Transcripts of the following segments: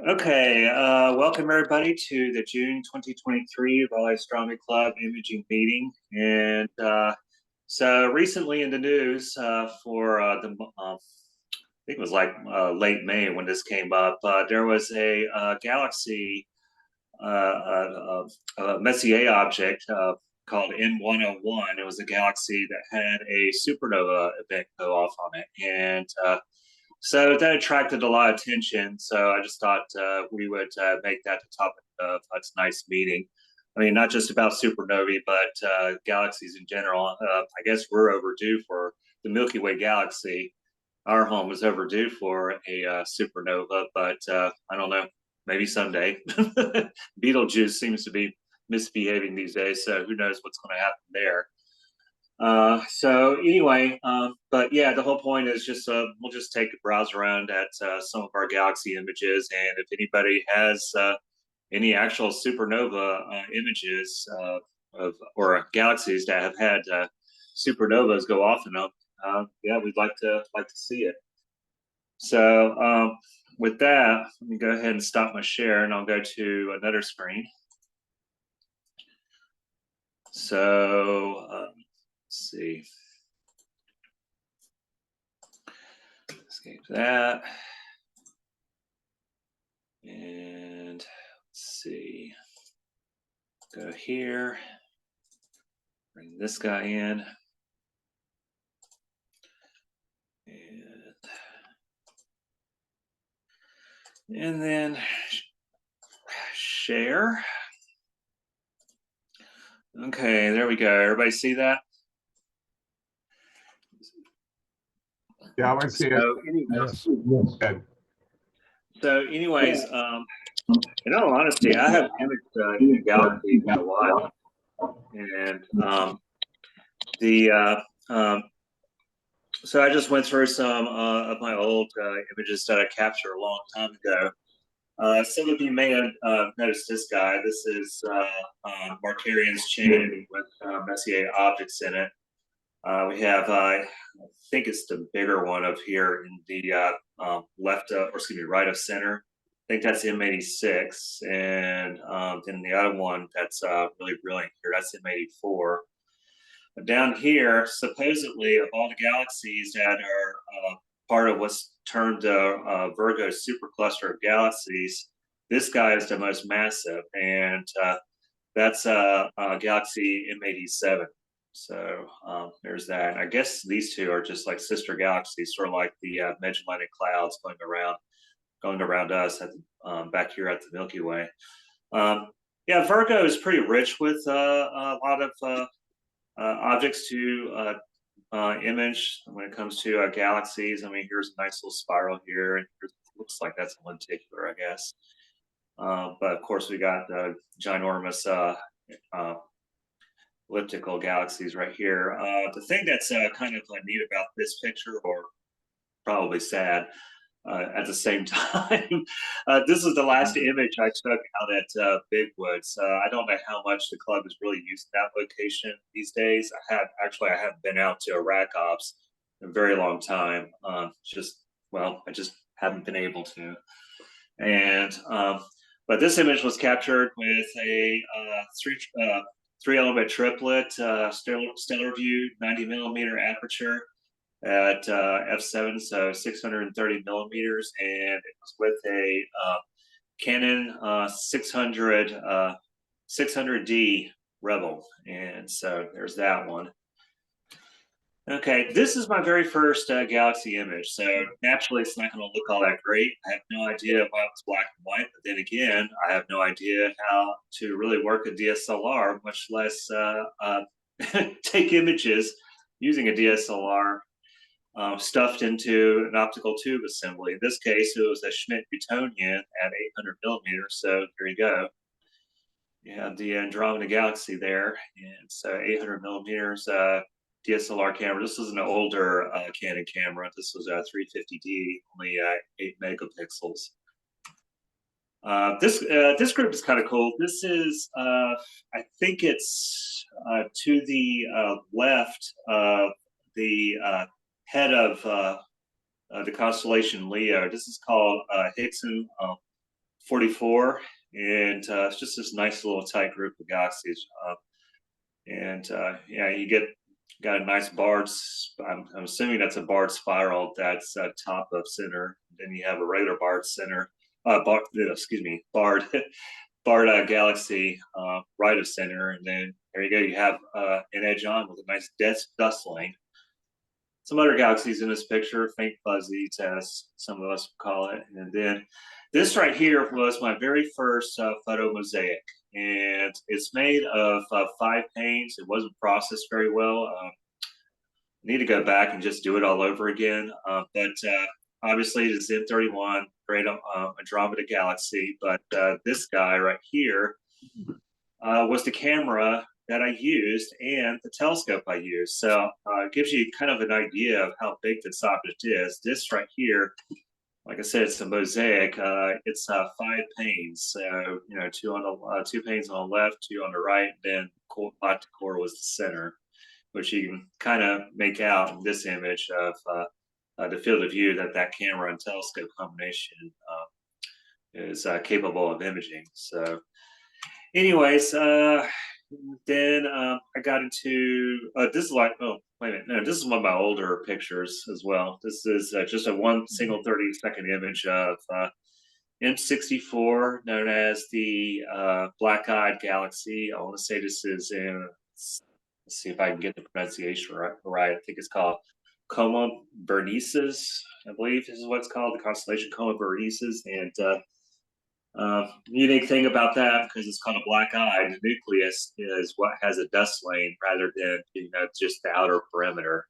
Okay, welcome everybody to the June 2023 Valley Astronomy Club imaging meeting. And so recently in the news for I think it was like late May when this came up, there was a galaxy, Messier object called N101. It was a galaxy that had a supernova event go off on it. And so that attracted a lot of attention. So I just thought we would make that the topic of tonight's meeting. I mean, not just about supernovae, but galaxies in general. I guess we're overdue for the Milky Way galaxy. Our home is overdue for a supernova, but I don't know, maybe someday. Betelgeuse seems to be misbehaving these days, so who knows what's going to happen there. So anyway, but yeah, the whole point is just we'll just take a browse around at some of our galaxy images, and if anybody has any actual supernova images of or galaxies that have had supernovas go off in them, yeah, we'd like to see it. So with that, let me go ahead and stop my share, and I'll go to another screen. So let's see. Escape that. And let's see. Go here. Bring this guy in. And then share. Okay, there we go. Everybody see that? Yeah, I see it. Anyways, Yes. So anyways, in all honesty, I have imaged galaxies for a while. And so I just went through some of my old images that I captured a long time ago. Some of you may have noticed this guy. This is Markarian's chain with Messier objects in it. We have, I think it's the bigger one up here in the left, or excuse me, right of center. I think that's M86. And then the other one that's really brilliant here, that's M84. But down here, supposedly, of all the galaxies that are part of what's termed Virgo supercluster of galaxies, this guy is the most massive, and that's galaxy M87. So there's that. And I guess these two are just like sister galaxies, sort of like the Magellanic Clouds going around us at back here at the Milky Way. Yeah, Virgo is pretty rich with a lot of objects to image when it comes to galaxies. I mean, here's a nice little spiral here, and it looks like that's a lenticular, I guess. But of course, we got the ginormous elliptical galaxies right here. The thing that's kind of neat about this picture, or probably sad at the same time, this is the last image I took out at Bigwoods. I don't know how much the club is really using that location these days. I haven't been out to a RAC ops in a very long time. I just haven't been able to. And but this image was captured with a three element triplet stellar view 90 millimeter aperture at f7, so 630 millimeters, and it was with a Canon 600D Rebel, and so there's that one. Okay, this is my very first galaxy image, so naturally it's not going to look all that great. I have no idea why it was black and white, but then again, I have no idea how to really work a DSLR, much less take images using a DSLR stuffed into an optical tube assembly. In this case, it was a Schmidt-Newtonian at 800 millimeters, so there you go. You have the Andromeda Galaxy there, and so 800 millimeters DSLR camera. This is an older Canon camera. This was a 350D, only 8 megapixels. This group is kind of cool. This is, I think it's to the left of the head of the constellation Leo. This is called Hickson 44, and it's just this nice little tight group of galaxies. Yeah, you got a nice barred. I'm assuming that's a barred spiral that's top of center. Then you have a regular barred center. Excuse me, barred barred galaxy right of center, and then there you go. You have an edge on with a nice dust lane. Some other galaxies in this picture, faint fuzzies, as some of us would call it. And then this right here was my very first photo mosaic, and it's made of 5 panes. It wasn't processed very well. I need to go back and just do it all over again. But obviously, it's M31, great Andromeda galaxy. But this guy right here was the camera that I used and the telescope I used. So it gives you kind of an idea of how big this object is. This right here, like I said, it's a mosaic. It's 5 panes. So, you know, 2 panes on the left, 2 on the right, and then core was the center, which you can kind of make out in this image of the field of view that camera and telescope combination is capable of imaging. So anyways, then I got into this is like, oh wait a minute, no, this is one of my older pictures as well. This is just a one single 30-second image of M64, known as the black-eyed galaxy. I want to say this is in, let's see if I can get the pronunciation right. I think it's called Coma Berenices, I believe this is what it's called, the constellation Coma Berenices. And unique thing about that, because it's called a black eye, the nucleus is what has a dust lane rather than, you know, just the outer perimeter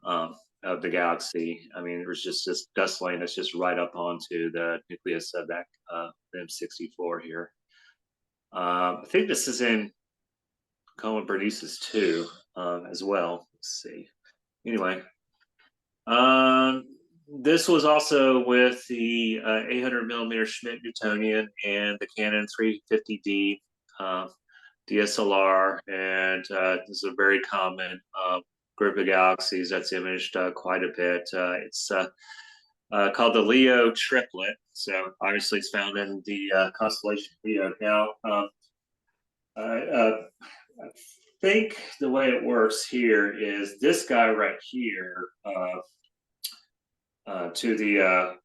of the galaxy. I mean, there's just this dust lane that's just right up onto the nucleus of that M64 here. I think this is in Coma Berenices 2 as well. Let's see. Anyway, this was also with the 800 millimeter Schmidt-Newtonian and the Canon 350D DSLR, and this is a very common group of galaxies that's imaged quite a bit. It's called the Leo triplet. So obviously it's found in the constellation Leo. Now, I think the way it works here is this guy right here to the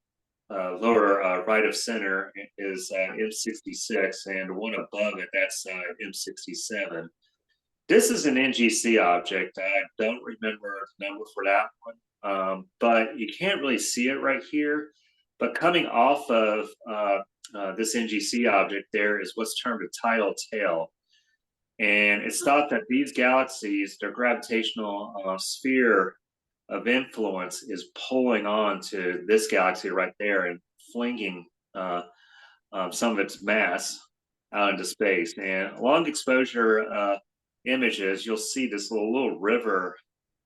lower right of center is M66, and one above it, that's M67. This is an NGC object. I don't remember the number for that one, but you can't really see it right here. But coming off of this NGC object, there is what's termed a tidal tail. And it's thought that these galaxies, their gravitational sphere of influence is pulling on to this galaxy right there and flinging some of its mass out into space. And long exposure images, you'll see this little river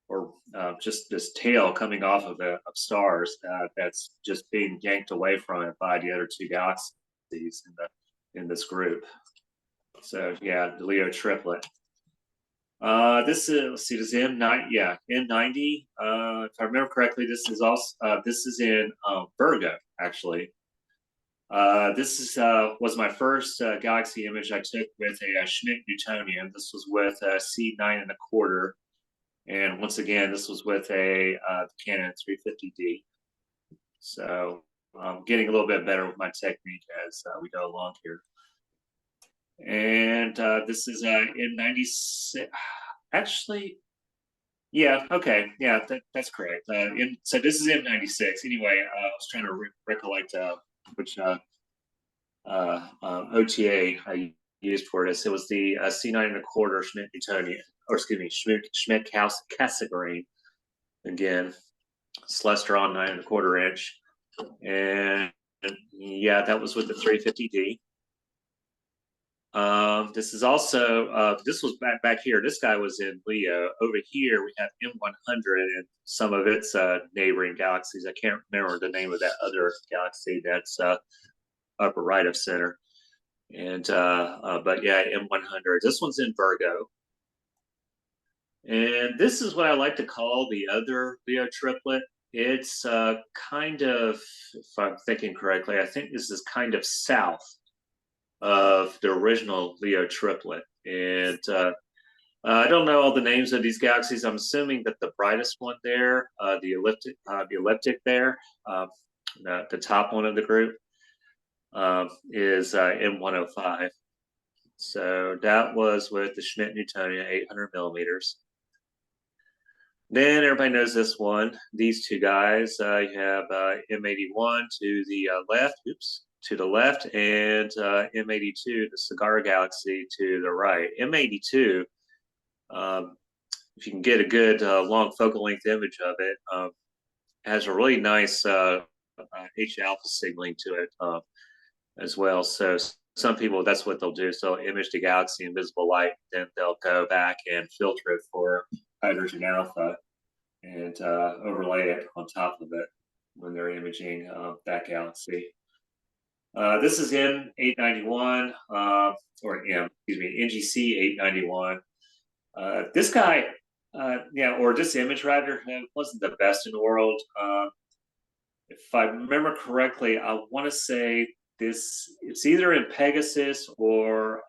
or just this tail coming off of stars that's just being yanked away from it by the other 2 galaxies in this group. So yeah, the Leo triplet. This is, let's see, this is M9, yeah, M90. If I remember correctly, this is also this is in Virgo, actually. This is was my first galaxy image I took with a Schmidt-Newtonian. This was with a C9.25, and once again, this was with a Canon 350D. So I'm getting a little bit better with my technique as we go along here. And this is in 96. Actually, yeah, okay, yeah, that's correct. So this is in 96. Anyway, I was trying to recollect which OTA I used for this. It was the C9.25 Schmidt-Newtonian, or excuse me, Schmidt-Cassegrain. Again, Celestron 9.25 inch, and yeah, that was with the 350D. This is also this was back here. This guy was in Leo. Over here we have M100 and some of its neighboring galaxies. I can't remember the name of that other galaxy that's upper right of center. And but yeah, M100. This one's in Virgo. And this is what I like to call the other Leo triplet. It's kind of, if I'm thinking correctly, I think this is kind of south of the original Leo triplet. And I don't know all the names of these galaxies. I'm assuming that the brightest one there, the elliptic there, uh, the top one of the group, is M105. So that was with the Schmidt-Newtonian 800 millimeters. Then everybody knows this one. These two guys, you have M81 to the left, to the left, and M82, the Cigar Galaxy, to the right. M82, if you can get a good long focal length image of it, has a really nice H alpha signaling to it as well. So some people, that's what they'll do. So they'll image the galaxy in visible light, then they'll go back and filter it for hydrogen alpha and overlay it on top of it when they're imaging that galaxy. This is M891, or NGC 891. This guy, or this image rather, wasn't the best in the world. If I remember correctly, I want to say it's either in Pegasus or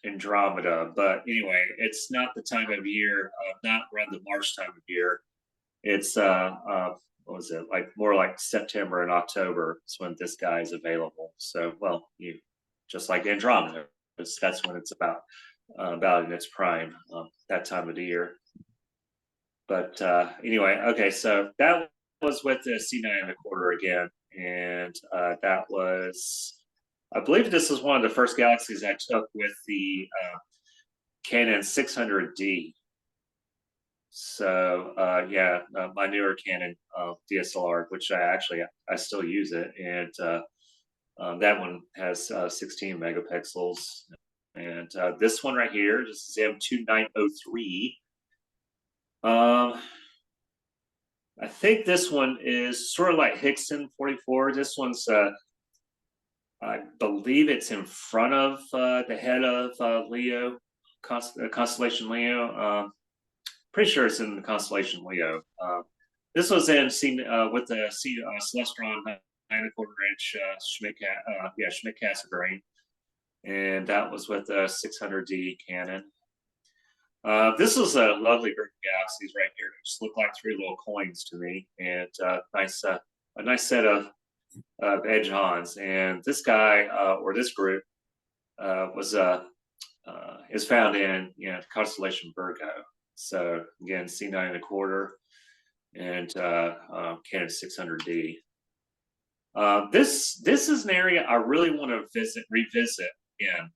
Andromeda, but anyway, it's not the time of year, not around the March time of year. It's what was it, like more like September and October is when this guy is available. So, well, you just like Andromeda, that's when it's about in its prime, that time of the year. But anyway, okay, so that was with the C9¼ again, and that was, I believe this was one of the first galaxies I took with the Canon 600D. So my newer Canon DSLR, which I still use it, and that one has 16 megapixels. And this one right here, this is M2903. I think this one is sort of like Hickson 44. This one's I believe it's in front of the head of Leo, constellation Leo. Pretty sure it's in the constellation Leo. This was in with the Celestron 9¼ inch Schmidt Cassegrain, and that was with the 600D Canon. This was a lovely group of galaxies right here. They just look like three little coins to me, and a nice set of edge-ons. And this guy or this group is found in constellation Virgo. So again, C9¼ and Canon 600D. This is an area I really want to revisit again.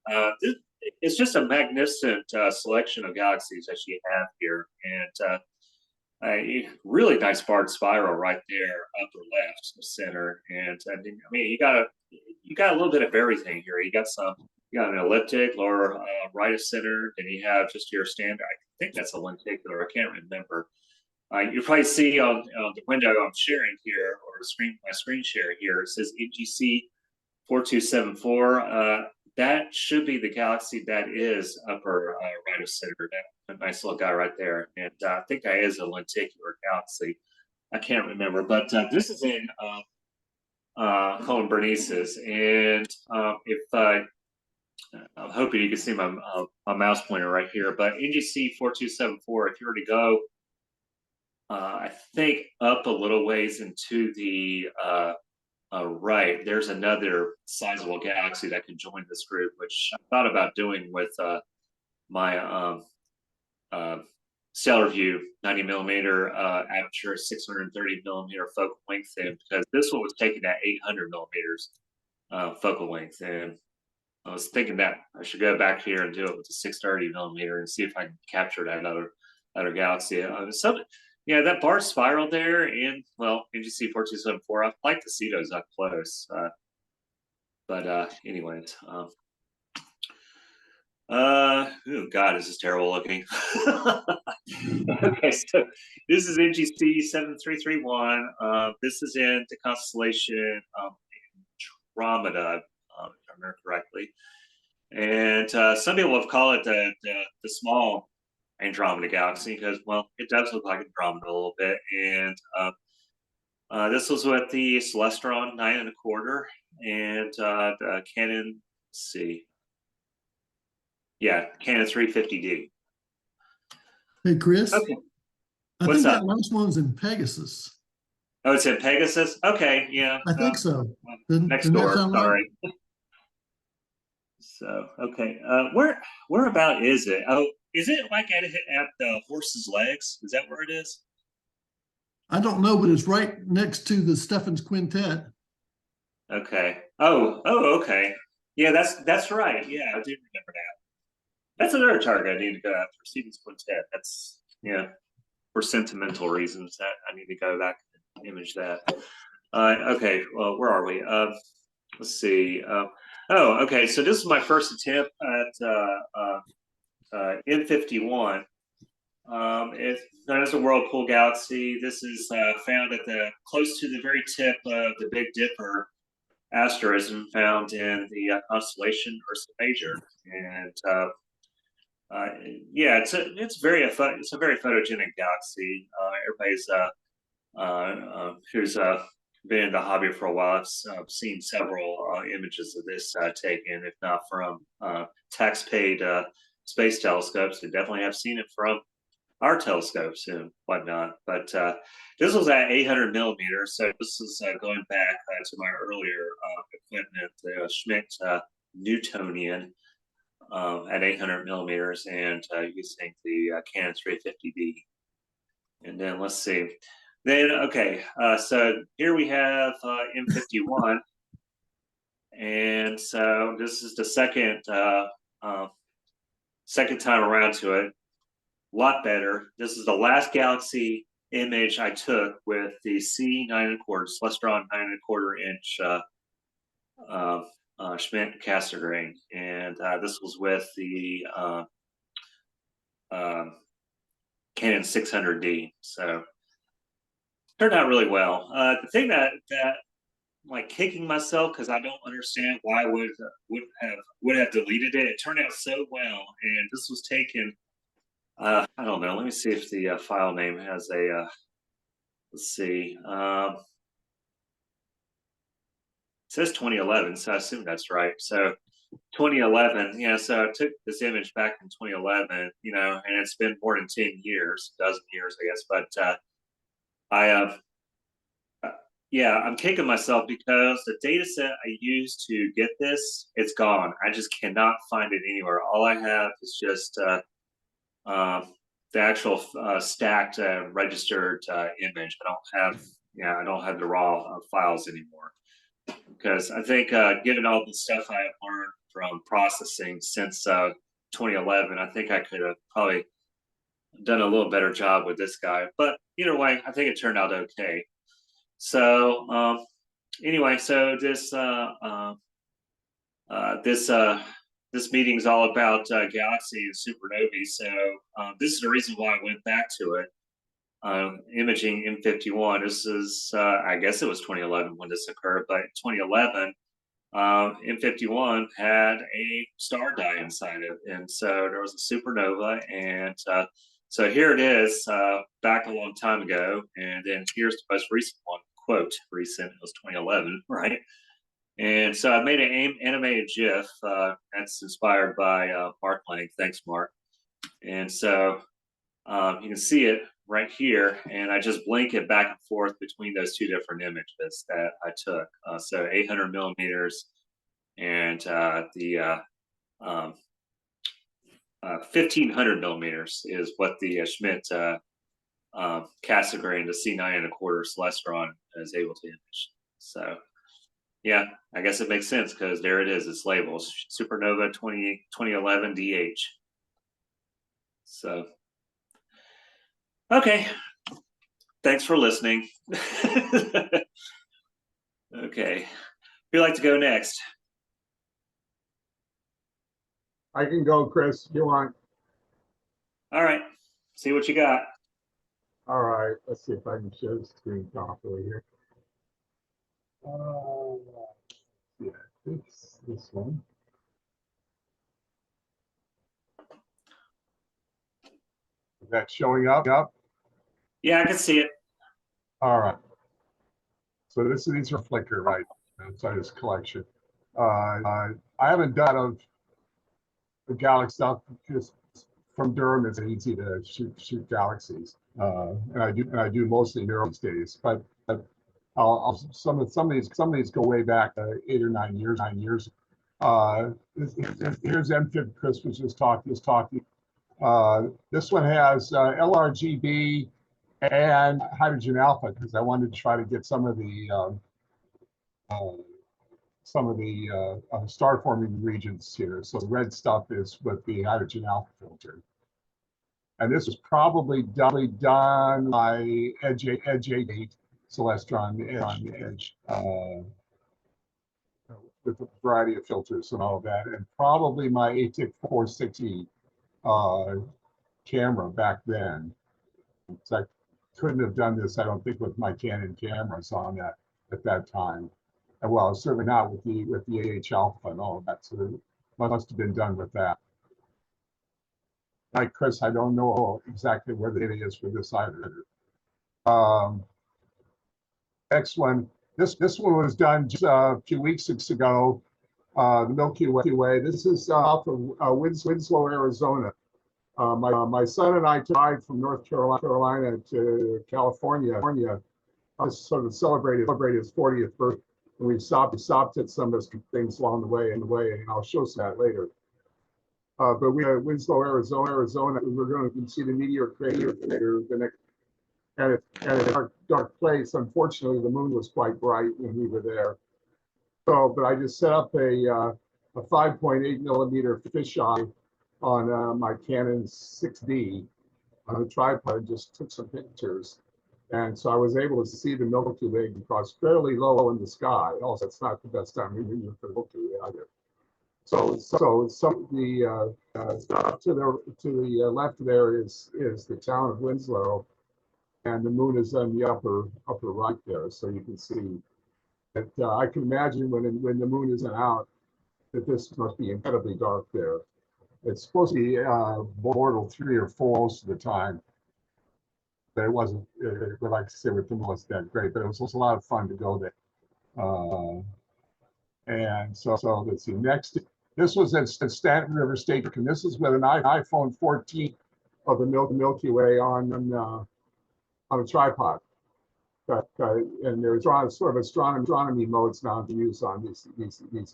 It's just a magnificent selection of galaxies that you have here, and a really nice barred spiral right there, upper left center. And I mean, you got a little bit of everything here. You got an elliptic, lower right of center, then you have just your standard. I think that's a lenticular. I can't remember. You probably see on the window I'm sharing here, or my screen share here, it says NGC 4274. That should be the galaxy that is upper right of center. That nice little guy right there, and I think that is a lenticular galaxy. I can't remember, but this is in Colin Bernice's, and if I'm hoping you can see my mouse pointer right here, but NGC 4274. If you were to go, I think up a little ways into the right, there's another sizable galaxy that can join this group, which I thought about doing with my Stellar View 90 millimeter aperture, 630 millimeter focal length, and because this one was taken at 800 millimeters focal length, and I was thinking that I should go back here and do it with the 630 millimeter and see if I can capture that other galaxy. That barred spiral there, and well, NGC 4274. I'd like to see those up close, but anyways, oh God, this is terrible looking. Okay, so this is NGC 7331. This is in the constellation Andromeda, if I remember correctly. And some people have called it the small Andromeda Galaxy because, well, it does look like Andromeda a little bit. And this was with the Celestron 9 1/4 and the Canon. Let's see, yeah, Canon 350D. Hey, Chris. Okay, I what's think up? that last one's in Pegasus. Oh, it's in Pegasus. Okay, yeah. I think so. Next Doesn't that door. sound right? Sorry. So okay, where about is it? Oh, is it like at the Horse's Legs? Is that where it is? I don't know, but it's right next to the Steffens Quintet. Okay. Okay. Yeah, that's right. Yeah, I do remember that. That's another target I need to go after. Stevens Quintet. That's for sentimental reasons that I need to go back and image that. Okay. Well, where are we? Let's see. Okay. So this is my first attempt at M51. It's known as a whirlpool galaxy. This is found at close to the very tip of the Big Dipper asterism, found in the constellation Ursa Major, and yeah, it's a very photogenic galaxy. Everybody's who's been in the hobby for a while. I've seen several images of this taken, if not from tax-paid space telescopes. I definitely have seen it from our telescopes and whatnot. But this was at 800 millimeters, so this is going back to my earlier equipment, the Schmidt Newtonian at 800 millimeters, and using the Canon 350D. And then let's see. Then okay, so here we have M51, and so this is the second time around to it. A lot better. This is the last galaxy image I took with the C 9 1/4 Celestron 9 1/4 inch Schmidt Cassegrain, and this was with the Canon 600D. So turned out really well. The thing that I'm like kicking myself because I don't understand why I would have deleted it. It turned out so well, and this was taken. I don't know. Let me see if the file name has a. Let's see. It says 2011, so I assume that's right. So 2011, yeah. So I took this image back in 2011, and it's been more than 10 years, a dozen years, I guess. But yeah, I'm kicking myself because the data set I used to get this, it's gone. I just cannot find it anywhere. All I have is just the actual stacked registered image. I don't have the raw files anymore because I think given all the stuff I have learned from processing since 2011, I think I could have probably done a little better job with this guy. But either way, I think it turned out okay. So anyway, so this this meeting is all about Galaxies and Supernovae. So this is the reason why I went back to it. Imaging M51. This is I guess it was 2011 when this occurred, but 2011 M51 had a star die inside it, and so there was a supernova, and so here it is back a long time ago, and then here's the most recent one. Quote recent, it was 2011, right? And so I made an animated GIF that's inspired by Mark Lang. Thanks, Mark. And so you can see it right here, and I just blink it back and forth between those two different images that I took. So 800 millimeters and the 1500 millimeters is what the Schmidt Cassegrain, the C9 1/4 Celestron is able to image. So yeah, I guess it makes sense because there it is. It's labeled Supernova 2011 DH. So okay, thanks for listening. Okay, who'd like to go next? I can go, Chris, if you want. All right, see what you got. All right, let's see if I can share the screen properly here. Yeah, it's this one. that showing up? Yeah, I can see it. All right. So these are Flickr, right? Inside this collection. I haven't done of the Galaxy stuff because from Durham it's easy to shoot galaxies, and I do mostly neuro these days. But some of these go way back 8 or 9 years. Here's MFib Chris was just talking. This one has LRGB and hydrogen alpha because I wanted to try to get some of the star forming regions here. So the red stuff is with the hydrogen alpha filter. And this was probably done by Edge 8 Celestron on the Edge with a variety of filters and all of that. And probably my ATIC 460 camera back then. So I couldn't have done this, I don't think, with my Canon cameras on that at that time. And well, certainly not with the AH alpha and all of that. So it must have been done with that. Like Chris, I don't know exactly where the data is for this either. Next one, this one was done just a few weeks ago. The Milky Way. This is off of Winslow, Arizona. My son and I drive from North Carolina to California. Sort of celebrate his 40th birthday. And we stopped at some of the things along the way, and I'll show some that later. But we at Winslow, Arizona, we're going to see the meteor crater the next, and it's a dark place. Unfortunately, the moon was quite bright when we were there. So, but I just set up a 5.8 millimeter fisheye on my Canon 6D on a tripod and just took some pictures. And so I was able to see the Milky Way across fairly low in the sky. Also, it's not the best time for the Milky Way either. So the to the left there is the town of Winslow, and the moon is on the upper right there. So you can see that I can imagine when the moon isn't out that this must be incredibly dark there. It's supposed to be mortal 3 or 4 most of the time, but it wasn't. But like I said, with the moon wasn't that great. But it was also a lot of fun to go there. And so let's see. Next, this was at Stanton River State Park, and this is with an iPhone 14 of the Milky Way on a tripod. And there's sort of astronomy modes now to use on these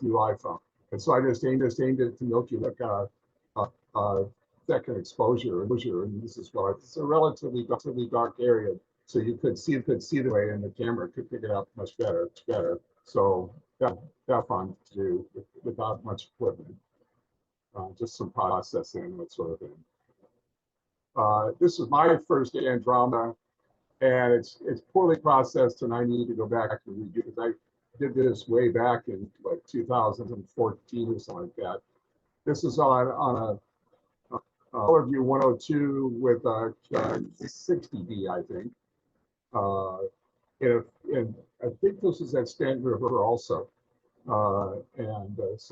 new iPhones. And so I just aimed it to Milky Way, second exposure, and this is well, it's a relatively dark area, so you could see the way, and the camera could pick it up much better. So that fun to do without much equipment, just some processing and that sort of thing. This is my first Andromeda, and it's poorly processed, and I need to go back and redo it because I did this way back in like 2014 or something like that. This is on a Colorview 102 with a 60D, I think. And I think this is at Stanton River also. So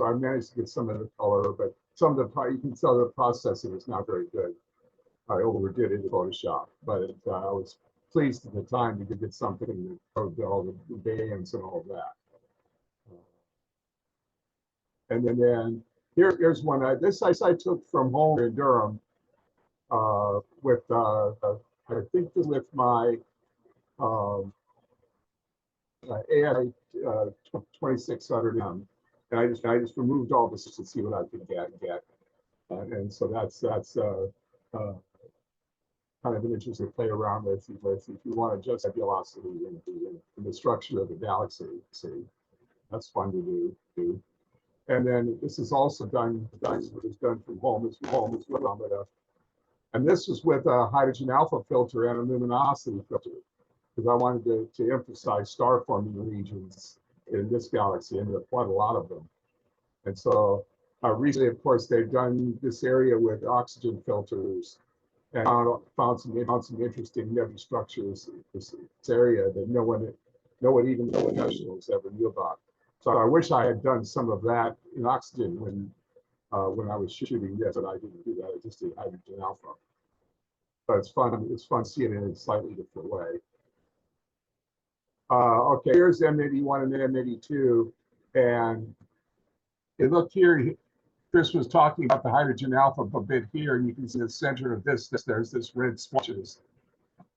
I managed to get some of the color, but some of the, you can tell the processing is not very good. I overdid it in Photoshop, but I was pleased at the time to get something that showed all the bands and all of that. And then here's one. This I took from home in Durham with I think this with my AI 2600M, and I just removed all this to see what I could get. And so that's kind of an interesting to play around with if you want to just velocity in the structure of the galaxy. See, that's fun to do. And then this is also done from home as well. And this was with a hydrogen alpha filter and a luminosity filter, because I wanted to emphasize star forming regions in this galaxy, and there are quite a lot of them. And so recently, of course, they've done this area with oxygen filters and found some interesting nebula structures in this area that no one even professionals ever knew about. So I wish I had done some of that in oxygen when I was shooting this, but I didn't do that. I just did hydrogen alpha. but it's fun. It's fun seeing it in a slightly different way. Okay, here's M81 and M82, and look here. Chris was talking about the hydrogen alpha a bit here, and you can see the center of this. There's this red splotches,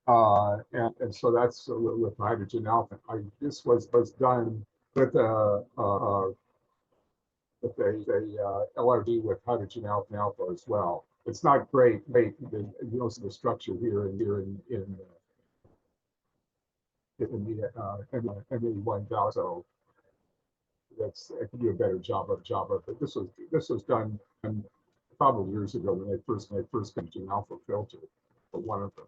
and so that's with hydrogen alpha. This was done with a LRD with hydrogen alpha as well. It's not great. You don't see the structure here and here in the M81 Galaxy. So I can do a better job of it. This was done probably years ago when they first hydrogen alpha filter for one of them.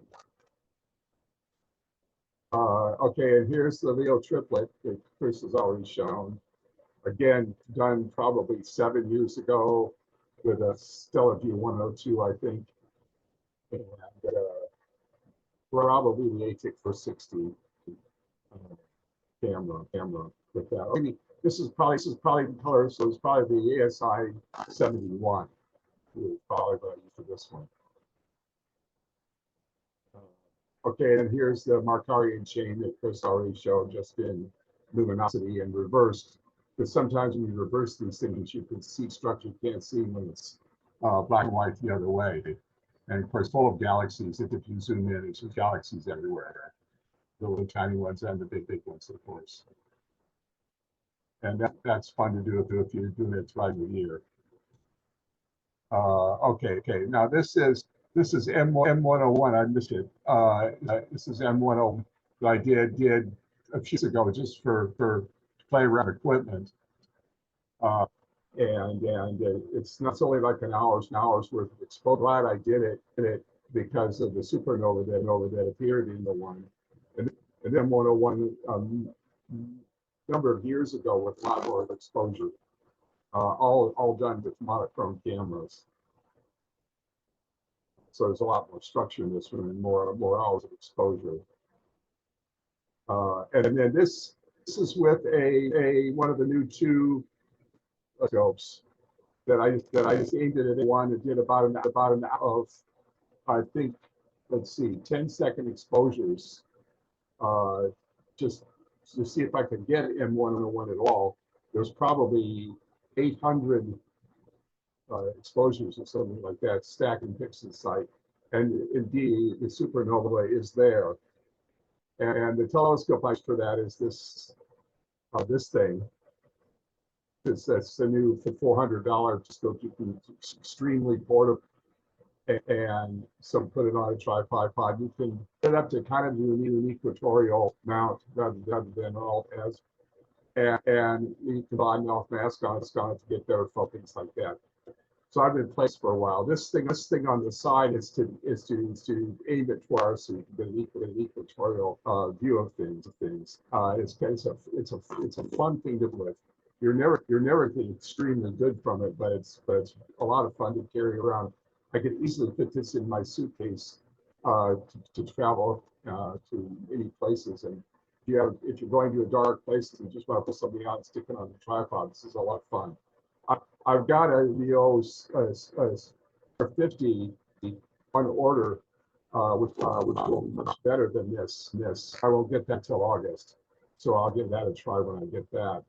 Okay, and here's the Leo triplet that Chris has already shown. Again, done probably 7 years ago with a Stellarvue 102, I think, and probably the ATIC 460 camera with that. Maybe this is probably the color, so it's probably the ASI 71. Probably what I used for this one. Okay, and here's the Markarian chain that Chris already showed, just in luminosity and reversed. Because sometimes when you reverse these things, you can see structure you can't see when it's black and white the other way. And of course, full of galaxies. If you zoom in, there's galaxies everywhere. The little tiny ones and the big ones, of course. And that's fun to do if you're doing it throughout the year. Okay. Now this is M101. I missed it. This is M10 that I did a few years ago just for play around equipment. And it's not only like an hour's worth of exposure. Glad I did it because of the supernova that appeared in the one. And then M101 number of years ago with a lot more exposure. All done with monochrome cameras. So there's a lot more structure in this one and more hours of exposure. And then this is with one of the new 2 scopes that I just aimed it at one that did about an hour of, I think, let's see, 10-second exposures, just to see if I could get M101 at all. There's probably 800 exposures or something like that stacked in Dixon site, and indeed the supernova is there. And the telescope I use for that is this thing. That's the new $400 telescope. You can extremely portable, and so put it on a tripod. You can put it up to kind of an equatorial mount rather than all as, and you can buy an off mask on it to get better focus like that. So I've been placed for a while. This thing on the side is to aim it toward us so you can get an equatorial view of things. It's a fun thing to do with. You're never getting extremely good from it, but it's a lot of fun to carry around. I could easily fit this in my suitcase to travel to any places. And if you're going to a dark place and you just want to put something out and stick it on the tripod, this is a lot of fun. I've got a Leo 50 on order, which will be much better than this. I won't get that till August, so I'll give that a try when I get that.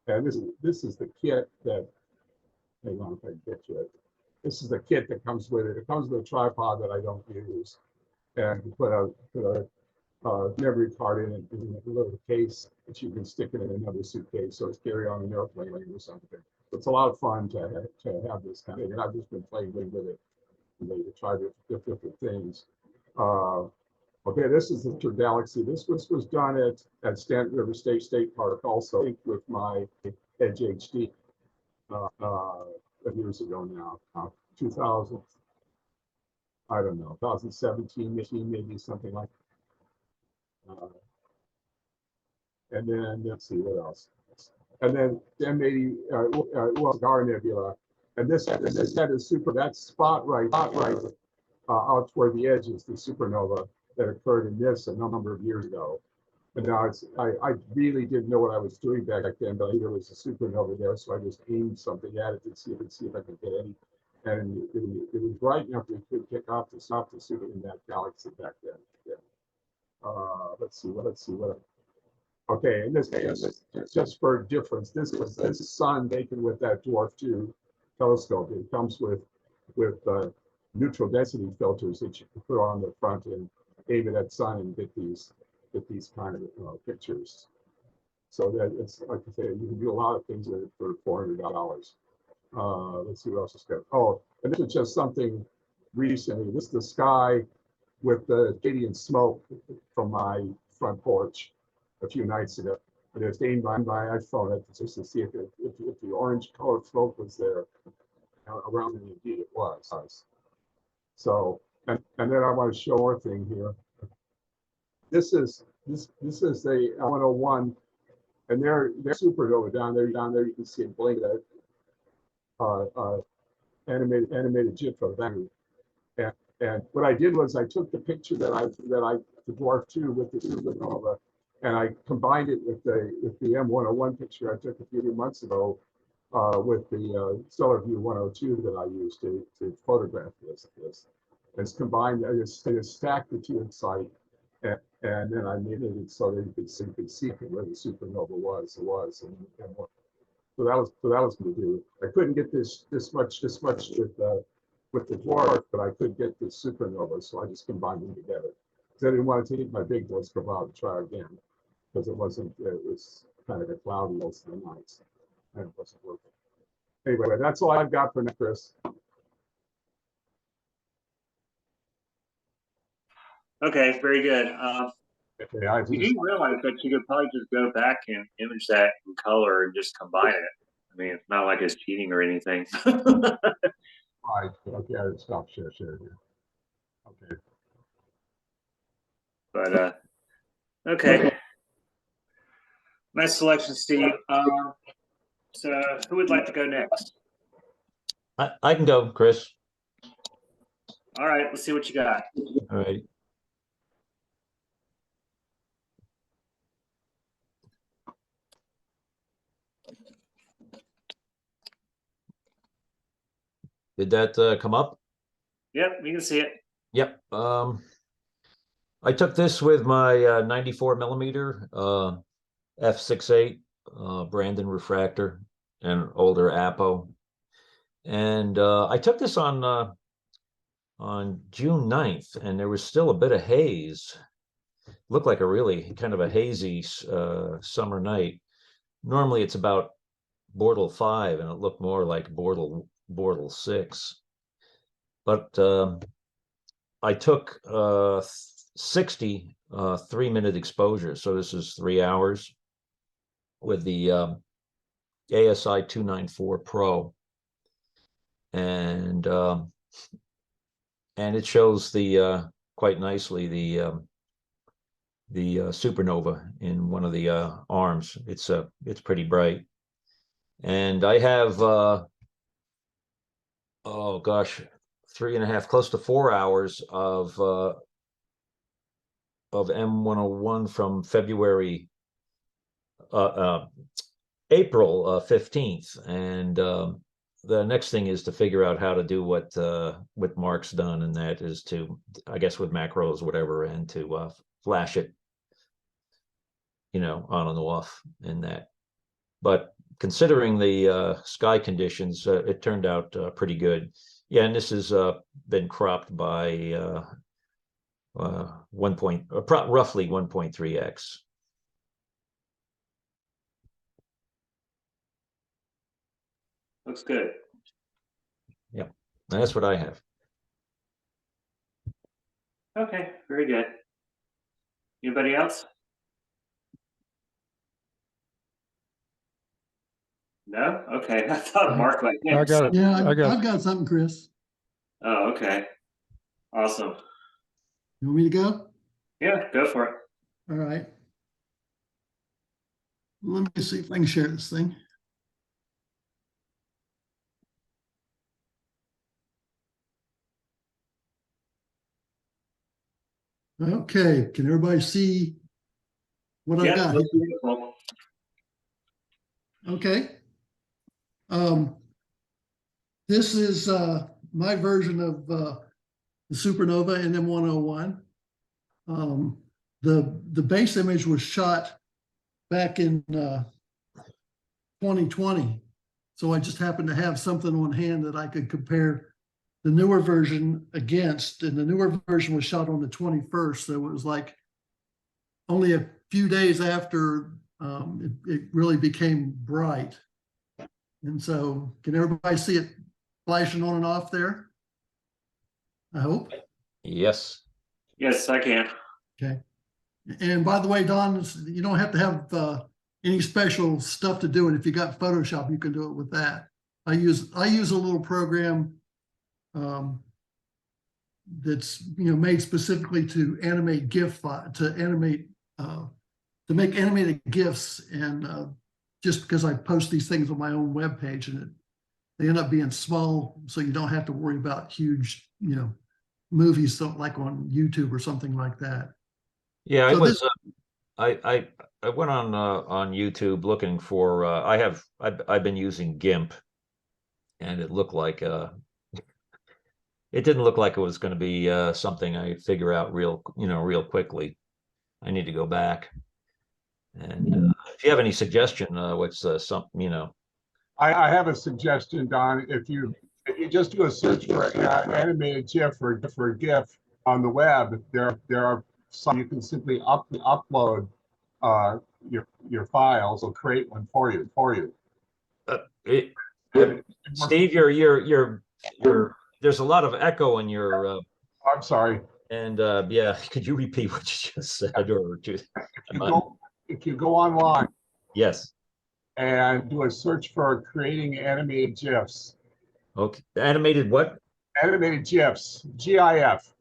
And this is the kit that, hang on if I can get to it. This is the kit that comes with it. It comes with a tripod that I don't use, and you put a memory card in it in a little case that you can stick it in another suitcase, so it's carry on an airplane or something. It's a lot of fun to have this kind of thing, and I've just been playing with it to try different things. Okay, this is the Galaxy. This was done at Stanton River State Park, also, I think, with my Edge HD years ago now, 2000. I don't know, 2017, maybe something like that. And then let's see what else. And then M80 Gar Nebula, and this had a that spot right out toward the edge is the supernova that occurred in this a number of years ago. And now I really didn't know what I was doing back then, but I knew there was a supernova there, so I just aimed something at it to see if I could get and it was bright enough we could pick off the super in that galaxy back then. Yeah. Let's see what. Okay, in this case, just for difference, this was this sun taken with that Dwarf 2 telescope. It comes with neutral density filters that you can put on the front and aim it at sun and get these kind of pictures. So that it's like I say, you can do a lot of things with it for $400. Let's see what else is good. Oh, and this is just something recently. This is the sky with the radiant smoke from my front porch a few nights ago. But it was aimed by my iPhone just to see if the orange colored smoke was there around, and indeed it was. So, and then I want to show our thing here. This is a 101, and they're supernova down there. You can see it blink that animated GIF of that. And what I did was I took the picture the Dwarf 2 with the supernova, and I combined it with the M101 picture I took a few months ago with the Stellar View 102 that I used to photograph this. And it's combined. I just stacked the two inside, and then I made it so that you could see where the supernova was. And so that was going to do. I couldn't get this much with the Dwarf, but I could get the supernova, so I just combined them together. So I didn't want to take my big telescope out and try again, because it was kind of a cloudy most of the nights, and it wasn't working. Anyway, that's all I've got for now, Chris. Okay, very good. Okay, I You do realize that you could probably just go back and image that in color and just combine it. I mean, it's not like it's cheating or anything. right. Okay, I stop share here. Okay. But okay, nice selection, Steve. So who would like to go next? I can go, Chris. All right, let's see what you got. All right. Did that come up? Yep, you can see it. Yep. I took this with my 94 millimeter f6.8 Brandon refractor and older Apo, and I took this on June 9th, and there was still a bit of haze. Looked like a really kind of a hazy summer night. Normally it's about Bortle 5, and it looked more like Bortle 6. But I took 60 3-minute exposures. So this is 3 hours with the ASI 294 Pro. And it shows the quite nicely the supernova in one of the arms. It's pretty bright. And I have oh gosh, 3.5, close to 4 hours of M101 from February, April 15th, and the next thing is to figure out how to do what Mark's done, and that is to, I guess, with macros, whatever, and to flash it, on and off in that. But considering the sky conditions, it turned out pretty good. Yeah, and this has been cropped by roughly 1.3x. Looks good. Yeah, and that's what I have. Okay, very good. Anybody else? No? Okay, I thought Mark like I got it. Yeah, I got I've got something, Chris. Oh, okay. Awesome. You want me to go? Yeah, go for it. All right. Let me see if I can share this thing. Okay, can everybody see what I Yeah, got? looks beautiful. Okay. This is my version of the Supernova NM101. The base image was shot back in 2020. So I just happened to have something on hand that I could compare the newer version against. And the newer version was shot on the 21st. So it was like only a few days after it really became bright. And so can everybody see it flashing on and off there? I hope. Yes. Yes, I can. Okay. And by the way, Don, you don't have to have any special stuff to do it. If you got Photoshop, you can do it with that. I use a little program that's made specifically to animate to make animated GIFs, and just because I post these things on my own webpage, and they end up being small, so you don't have to worry about huge movies like on YouTube or something like that. Yeah, So I was. I went on YouTube looking for. I've been using GIMP, and it looked like it didn't look like it was going to be something I figure out real quickly. I need to go back. And if you have any suggestion, what's something I have a suggestion, Don. If you just do a search for animated GIF or GIF on the web, there are some you can simply upload your files or create one for you. Steve, you're there's a lot of echo in your. I'm sorry. And yeah, could you repeat what you just said, or just? If you go online, Yes. and do a search for creating animated GIFs. Okay, animated what? Animated GIFs, GIF.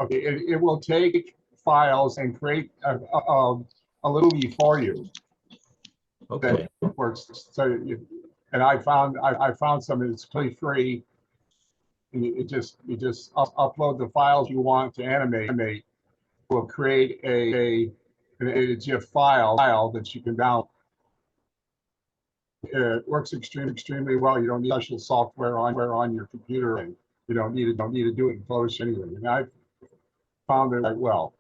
Okay, it will take files and create a little movie for you. Okay. That works. So and I found some that's completely free. And you just upload the files you want to animate. Will create an GIF file that you can download. It works extremely well. You don't need special software on your computer, and you don't need to do it in Photoshop anyway. And I've found it quite well.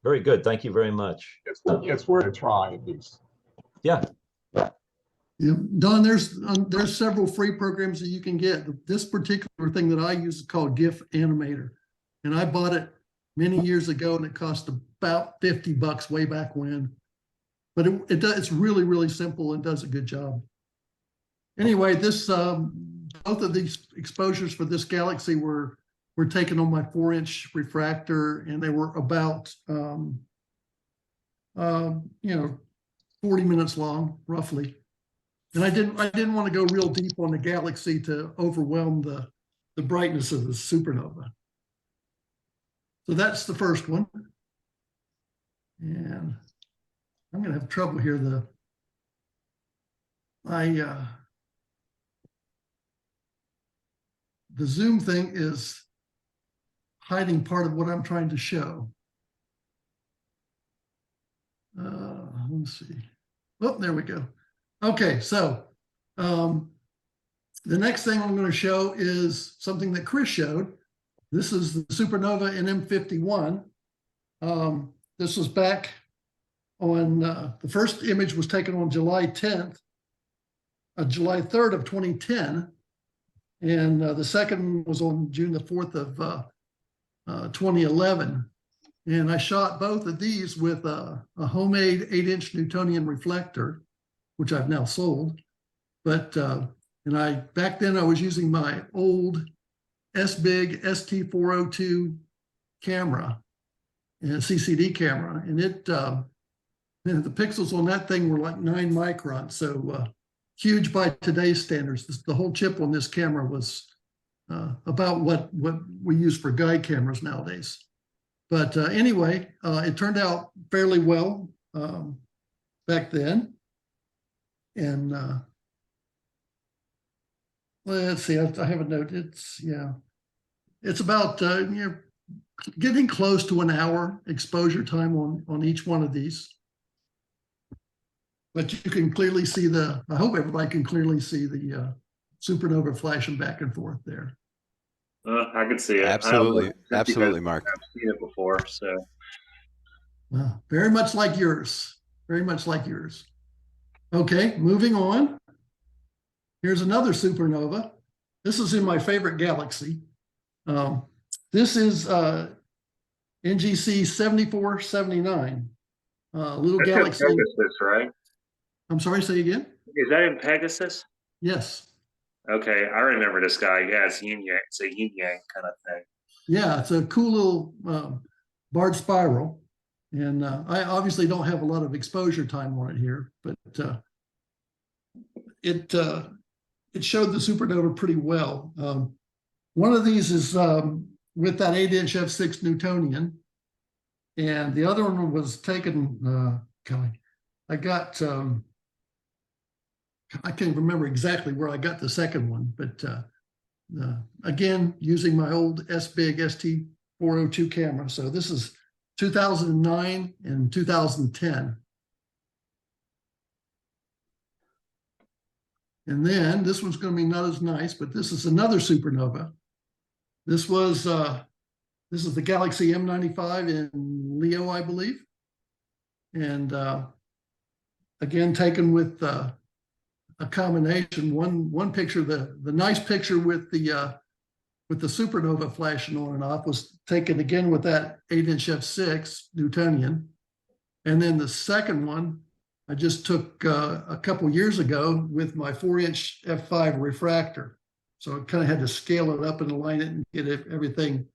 Very good. Thank you very much. It's worth a try at least. Yeah. Yeah, Don, there's several free programs that you can get. This particular thing that I use is called GIF Animator, and I bought it many years ago, and it cost about $50 way back when. But it's really simple and does a good job. Anyway, this both of these exposures for this galaxy were taken on my 4-inch refractor, and they were about 40 minutes long, roughly. And I didn't want to go real deep on the galaxy to overwhelm the brightness of the supernova. So that's the first one. And I'm going to have trouble here. The Zoom thing is hiding part of what I'm trying to show. Let's see. Oh, there we go. Okay, so the next thing I'm going to show is something that Chris showed. This is the Supernova NM51. This was back on, the first image was taken on July 10th, July 3rd of 2010. And the second was on June the 4th of 2011. And I shot both of these with a homemade 8-inch Newtonian reflector, which I've now sold. But, back then I was using my old S-Big ST402 camera, and a CCD camera. And the pixels on that thing were like 9 microns. So huge by today's standards. The whole chip on this camera was about what we use for guide cameras nowadays. But anyway, it turned out fairly well back then. And let's see, I have a note. It's about getting close to an hour exposure time on each one of these. But you can clearly see I hope everybody can clearly see the supernova flashing back and forth there. I can see it. Absolutely. Absolutely, Mark. I've seen it before, so. Very much like yours. Very much like yours. Okay, moving on. Here's another supernova. This is in my favorite galaxy. This is NGC 7479. Little That's in galaxy. Pegasus, right? I'm sorry, say again? Is that in Pegasus? Yes. Okay, I remember this guy. Yeah, it's yin yang. It's a yin yang kind of thing. Yeah, it's a cool little barred spiral. And I obviously don't have a lot of exposure time on it here, but it showed the supernova pretty well. One of these is with that 8-inch f6 Newtonian, and the other one was taken. I got. I can't remember exactly where I got the second one, but again, using my old SBIG ST402 camera. So this is 2009 and 2010. And then this one's going to be not as nice, but this is another supernova. This is the Galaxy M95 in Leo, I believe. And again, taken with a combination. One picture, the nice picture with the supernova flashing on and off was taken again with that 8-inch f6 Newtonian. And then the second one I just took a couple years ago with my 4-inch f5 refractor. So I kind of had to scale it up and align it and get everything,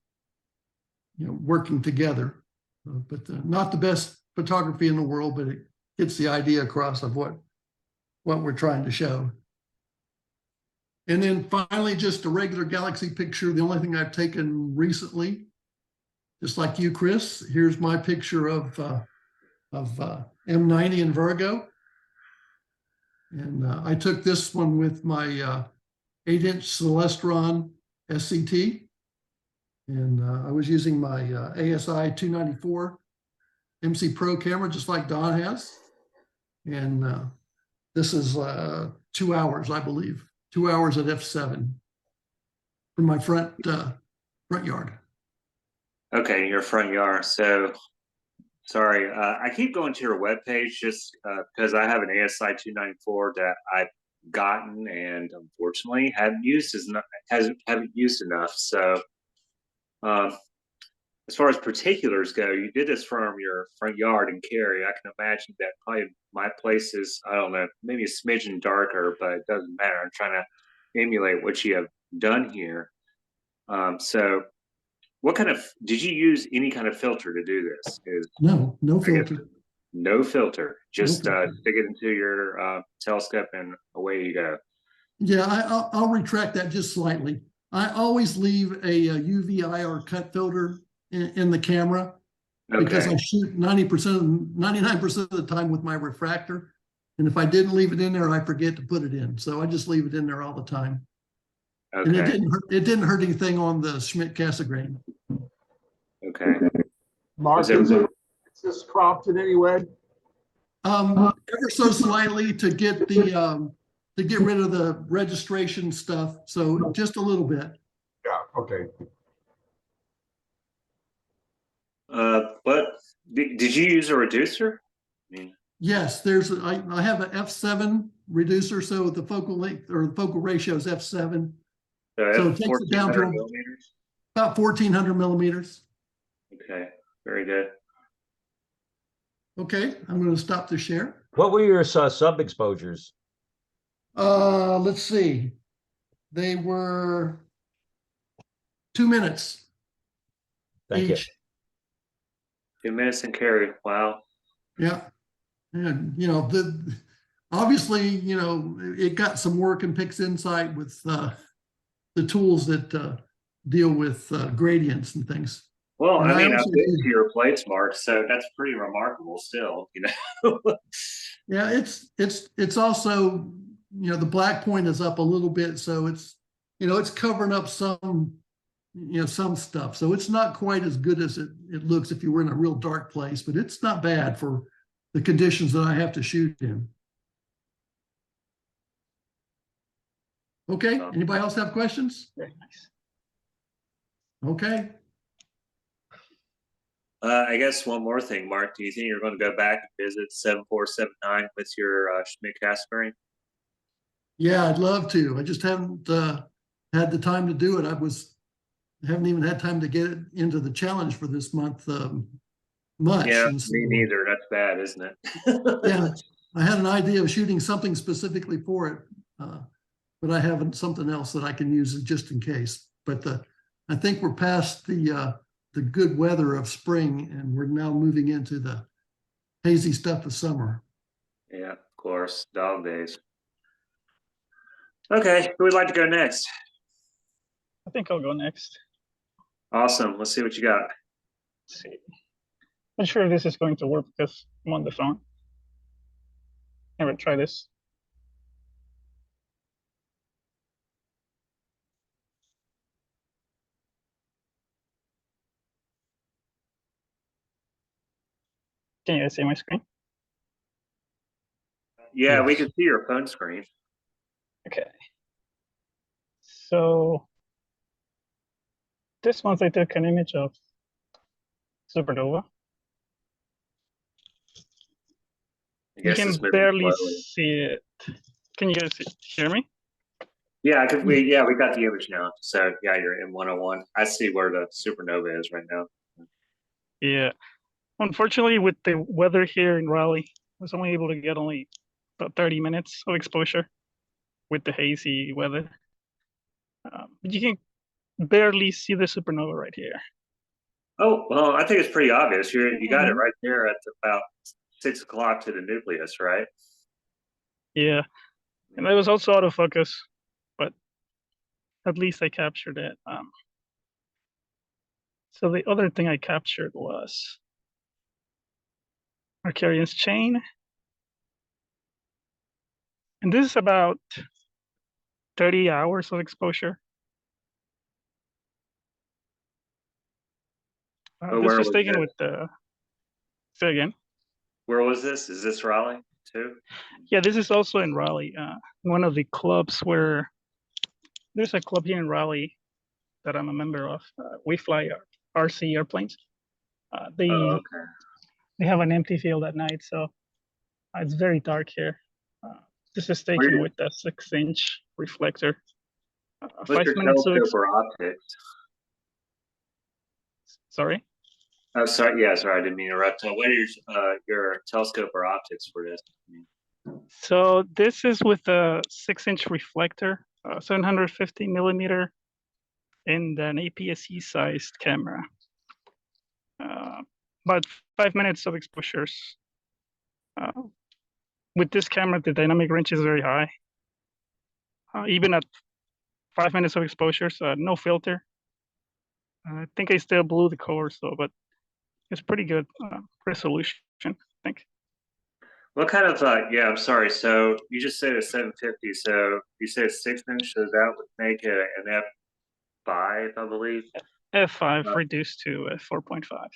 working together. But not the best photography in the world, but it gets the idea across of what we're trying to show. And then finally, just a regular galaxy picture. The only thing I've taken recently, just like you, Chris, here's my picture of M90 in Virgo. And I took this one with my 8-inch Celestron SCT. And I was using my ASI 294 MC Pro camera, just like Don has. And this is 2 hours, I believe. 2 hours at f7 from my front yard. Okay, your front yard. So, sorry, I keep going to your webpage just because I have an ASI 294 that I've gotten and unfortunately haven't used enough. So, as far as particulars go, you did this from your front yard in Cary. I can imagine that probably my place is, I don't know, maybe a smidgen darker, but it doesn't matter. I'm trying to emulate what you have done here. So what kind of, did you use any kind of filter to do this? No filter. No filter, just No filter. stick it into your telescope and away you go. Yeah, I'll retract that just slightly. I always leave a UV IR cut filter in the camera because I shoot 99% of the time with my refractor. And if I didn't leave it in there, I forget to put it in. So I just leave it in there all the time. Okay. And it didn't hurt anything on the Schmidt-Cassegrain. Okay. Mark, is this cropped in any way? Ever so slightly to get the to get rid of the registration stuff. So just a little bit. Yeah, okay. But did you use a reducer? I mean, Yes, I have an f7 reducer, so the focal length or the focal ratio is f7. So it takes it down to millimeters? about 1400 millimeters. Okay, very good. Okay, I'm going to stop the share. What were your sub exposures? Let's see. They were 2 minutes Thank you. each. 2 minutes in Cary. Wow. Yeah. And, obviously, it got some work in PixInsight with the tools that deal with gradients and things. Well, And I mean, I've also been to your plates, Mark, so that's pretty remarkable still, Yeah, it's also, the black point is up a little bit, so it's covering up some stuff. So it's not quite as good as it looks if you were in a real dark place, but it's not bad for the conditions that I have to shoot in. Okay, anybody else have questions? Very nice. Okay, I guess one more thing, Mark. Do you think you're going to go back and visit 7479 with your Schmidt Caspary? yeah, I'd love to. I just haven't had the time to do it. I haven't even had time to get it into the challenge for this month much. Yeah, And so, me neither. That's bad, isn't it? yeah, I had an idea of shooting something specifically for it, but I haven't something else that I can use just in case. But I think we're past the good weather of spring, and we're now moving into the hazy stuff of summer. Yeah, of course. Dog days. Okay, who would like to go next? I think I'll go next. Awesome. Let's see what you got. Let's see. Not sure if this is going to work because I'm on the phone. Never try this. Can you guys see my screen? Yeah, we Yes. can see your phone screen. Okay. So this month I took an image of supernova. I You guess can it's moving barely slowly. see it. Can you guys hear me? Yeah, we got the image now. So yeah, you're in 101. I see where the supernova is right now. Yeah. Unfortunately, with the weather here in Raleigh, I was only able to get only about 30 minutes of exposure with the hazy weather. But you can barely see the supernova right here. Oh, well, I think it's pretty obvious. You got it right there at about 6 o'clock to the nucleus, right? Yeah. And that was also out of focus, but at least I captured it. So the other thing I captured was Arcarian's chain. And this is about 30 hours of exposure. Oh, This where was was taken this? with the, say again. Where was this? Is this Raleigh too? Yeah, this is also in Raleigh. One of the clubs where there's a club here in Raleigh that I'm a member of. We fly RC airplanes. They Oh, okay. they have an empty field at night, so it's very dark here. This is Where taken you- with a 6-inch reflector. What's 5 your minutes of telescope or optics? sorry. Oh, sorry. Yeah, sorry, I didn't mean to interrupt. What are your telescope or optics for this? So this is with a 6-inch reflector, 750 millimeter, and an APS-C sized camera. About 5 minutes of exposures. With this camera, the dynamic range is very high. Even at 5 minutes of exposures, no filter. I think I still blew the colors though, but it's pretty good resolution, I think. What kind of yeah, I'm sorry. So you just said a 750. So you said 6-inch, so that would make it an F5, I believe. F5 reduced to 4.5.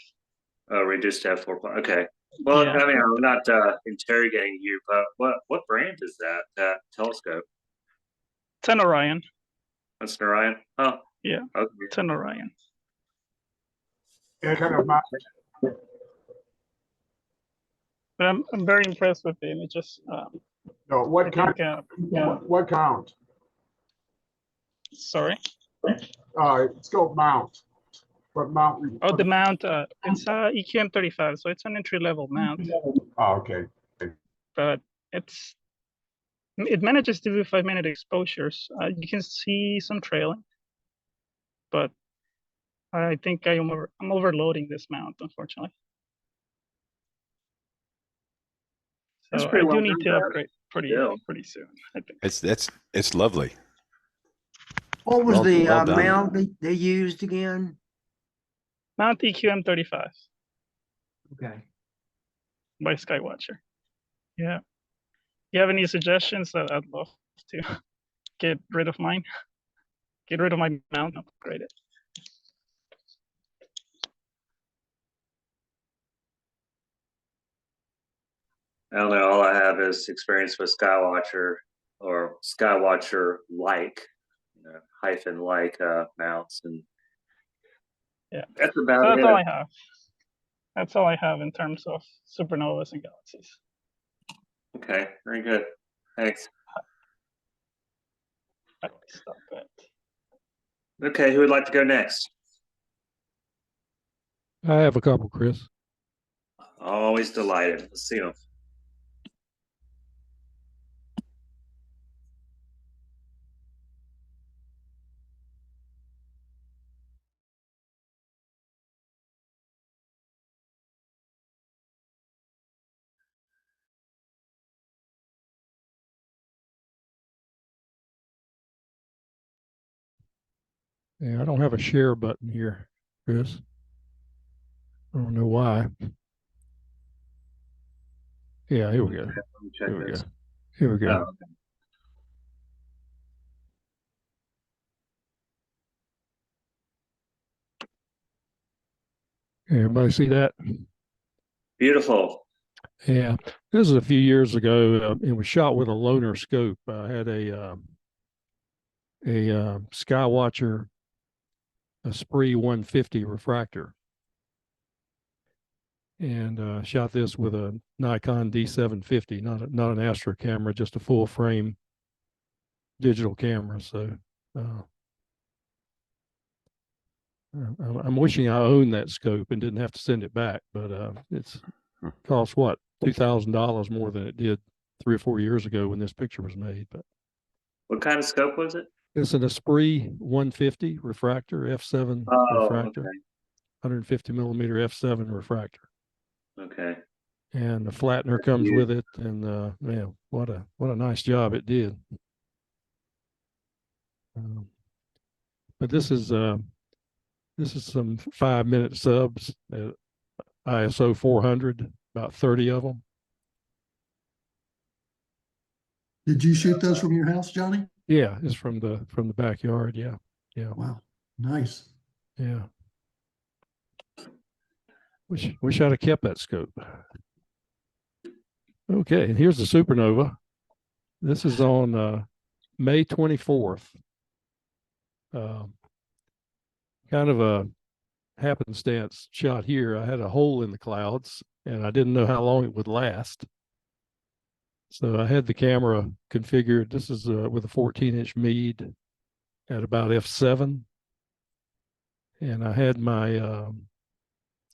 Oh, reduced to F4. Okay. Well, Yeah. I mean, I'm not interrogating you, but what brand is that telescope? It's an Orion. That's an Orion. Oh, Yeah, okay. it's an Orion. And kind of But I'm very impressed with the images. no, I what think, count? What count? sorry. Scope mount. What mount? Oh, the mount, it's a EQM35, so it's an entry-level mount, Oh, okay. but it manages to do 5-minute exposures. You can see some trailing, but I think I'm overloading this mount, unfortunately. That's So pretty I well do need done, to Brad. upgrade Yeah. pretty soon, I think. It's lovely. What was Well- the well done. mount they used again? Mount EQM35 Okay. by Skywatcher. Yeah. You have any suggestions? That I'd love to get rid of mine. Get rid of my mount, upgrade it. I don't know. All I have is experience with Skywatcher. or Skywatcher like, hyphen like mounts, and Yeah. that's So about that's it. all I have. That's all I have in terms of supernovas and galaxies. Okay, very good. Thanks. How do I stop it? Okay, who would like to go next? I have a couple, Chris. Always delighted. Let's see them. Yeah, I don't have a share button here, Chris. I don't know why. Yeah, here we go. Let me check Here we go. this. Here we go. Oh, okay. Everybody see that? Beautiful. Yeah, this is a few years ago. It was shot with a loaner scope. I had a Skywatcher, a Spree 150 refractor, and shot this with a Nikon D750, not an Astra camera, just a full frame digital camera. So I'm wishing I owned that scope and didn't have to send it back, but it's cost what, $2,000 more than it did 3 or 4 years ago when this picture was made. But What kind of scope was it? it's an Esprit 150 refractor, f7 Oh, refractor, 150 millimeter f7 refractor, okay. and the flattener comes with it. And man, what a nice job it did. But this is some 5-minute subs at ISO 400, about 30 of them. Did you shoot those from your house, Johnny? Yeah, it's from the backyard. Yeah. Wow, nice. Yeah. Wish I'd have kept that scope. Okay, and here's the supernova. This is on May 24th. Kind of a happenstance shot here. I had a hole in the clouds and I didn't know how long it would last. So I had the camera configured. This is with a 14-inch Meade at about f7. And I had my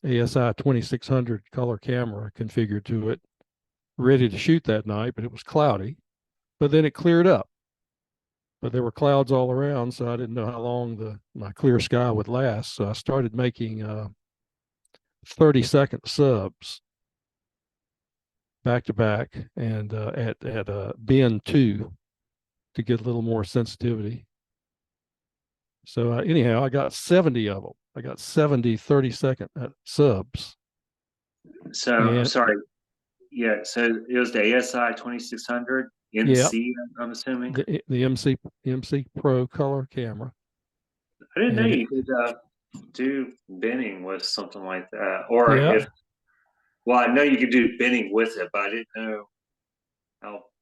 ASI 2600 color camera configured to it, ready to shoot that night, but it was cloudy. But then it cleared up. But there were clouds all around, so I didn't know how long my clear sky would last. So I started making 30-second subs back to back, and at bin 2 to get a little more sensitivity. So anyhow, I got 70 of them. I got 70 30-second subs. So I'm sorry. Yeah, so it was the ASI 2600 MC, I'm assuming. The MC Pro color camera. I didn't know you could do binning with something like that, or if. Well, I know you could do binning with it, but I didn't know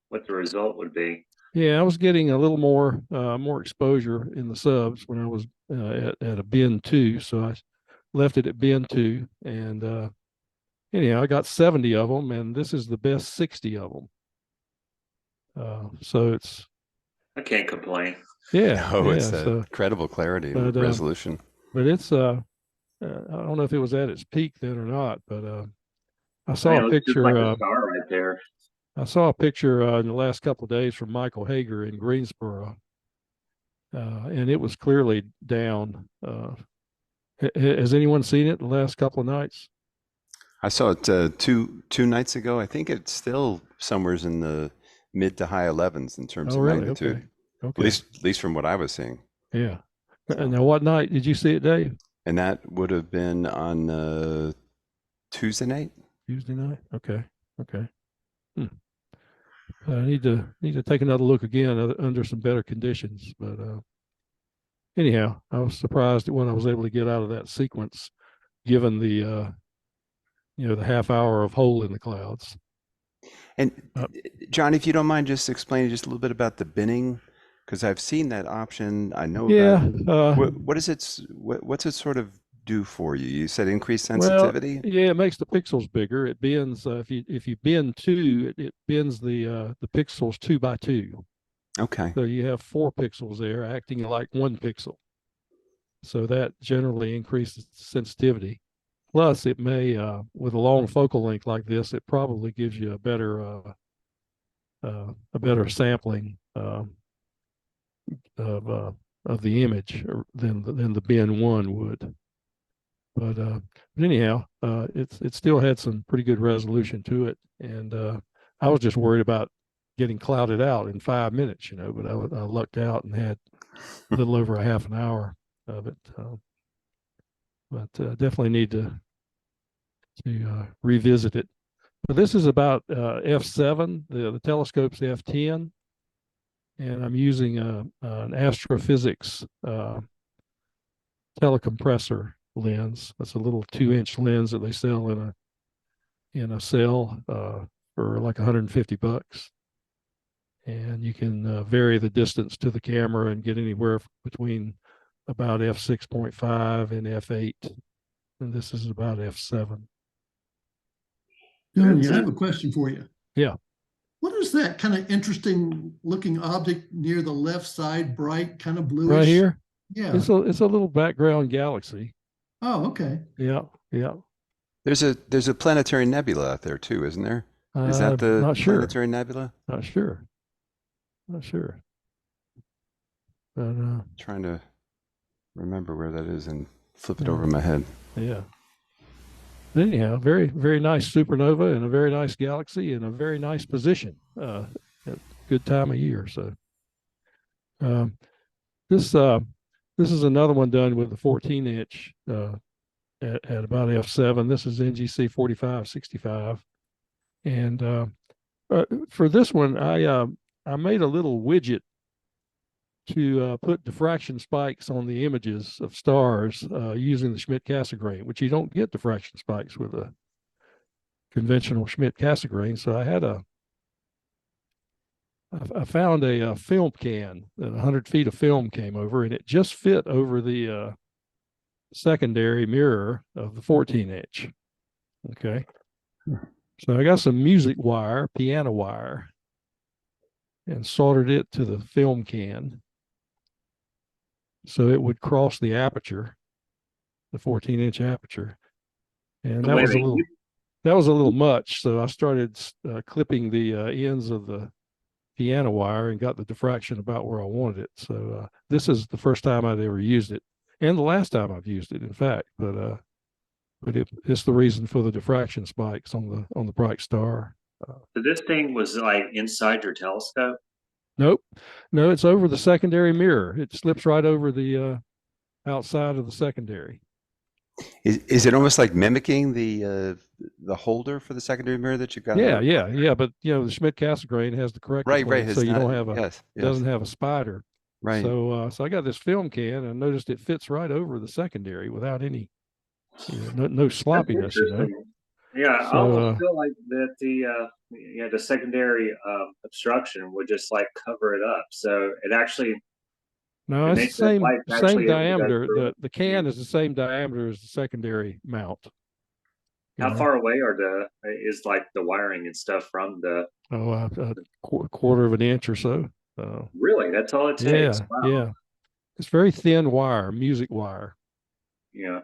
what the result would be. Yeah, I was getting a little more exposure in the subs when I was at a bin 2, so I left it at bin 2, and anyhow, I got 70 of them, and this is the best 60 of them. So it's. I can't complain. Yeah. Oh, it's incredible clarity and resolution. But it's I don't know if it was at its peak then or not, but I saw a picture. Like a star right there. I saw a picture in the last couple of days from Michael Hager in Greensboro, and it was clearly down. Has anyone seen it the last couple of nights? I saw it two nights ago. I think it's still somewhere's in the mid to high 11s in terms of magnitude. Okay. At least from what I was seeing. Yeah. So. Now, what night did you see it, Dave? And that would have been on Tuesday night. Tuesday night. Okay. I need to take another look again under some better conditions. But anyhow, I was surprised at what I was able to get out of that sequence, given the the half hour of hole in the clouds. And Uh, John, if you don't mind just explaining just a little bit about the binning, because I've seen that option. I know Yeah. that. What is it? What's it sort of do for you? You said increased Well, sensitivity? yeah, it makes the pixels bigger. It bends, if you bend two, it bends the pixels 2 by 2. Okay. So you have 4 pixels there acting like 1 pixel. So that generally increases sensitivity. Plus, it may, with a long focal length like this, it probably gives you a better sampling of the image than the bin one would. But anyhow, it still had some pretty good resolution to it, and I was just worried about getting clouded out in 5 minutes, but I lucked out and had a little over a half an hour of it. But definitely need to revisit it. But this is about f7. The telescope's f10, and I'm using an astrophysics telecompressor lens. That's a little 2-inch lens that they sell in a cell for like $150. And you can vary the distance to the camera and get anywhere between about f6.5 and f8. And this is about f7. Tony, I have a question for you. Yeah. What is that kind of interesting looking object near the left side, bright, kind of bluish? Right here? Yeah. It's a little background galaxy. Oh, okay. Yeah, yeah. There's a planetary nebula out there too, isn't there? Is that the Not sure. planetary nebula? Not sure. Not sure. But Trying to remember where that is and flip it over my head. yeah. Anyhow, very, very nice supernova and a very nice galaxy in a very nice position at a good time of year. So this is another one done with the 14-inch at about f7. This is NGC 4565, and for this one, I made a little widget to put diffraction spikes on the images of stars using the Schmidt-Cassegrain, which you don't get diffraction spikes with a conventional Schmidt-Cassegrain. So I found a film can, 100 feet of film came over, and it just fit over the secondary mirror of the 14-inch. Okay. So I got some music wire, piano wire, and soldered it to the film can so it would cross the aperture, the 14-inch aperture. And that was a little much. So I started clipping the ends of the piano wire and got the diffraction about where I wanted it. So this is the first time I'd ever used it, and the last time I've used it, in fact. But it's the reason for the diffraction spikes on the bright star. So this thing was like inside your telescope? Nope, no, it's over the secondary mirror. It slips right over the outside of the secondary. Is it almost like mimicking the holder for the secondary mirror that you've got? Yeah. But the Schmidt-Cassegrain has the correct right. so you don't have yes. doesn't have a spider. Right. So I got this film can and noticed it fits right over the secondary without any no sloppiness. Yeah, So, I almost feel like that the secondary obstruction would just like cover it up. So it actually no, it it's the same diameter. The can Yeah. is the same diameter as the secondary mount. How far away is like the wiring and stuff from the? A quarter of an inch or so. Really, that's all it takes. Yeah, Wow. yeah. It's very thin wire, music wire. Yeah.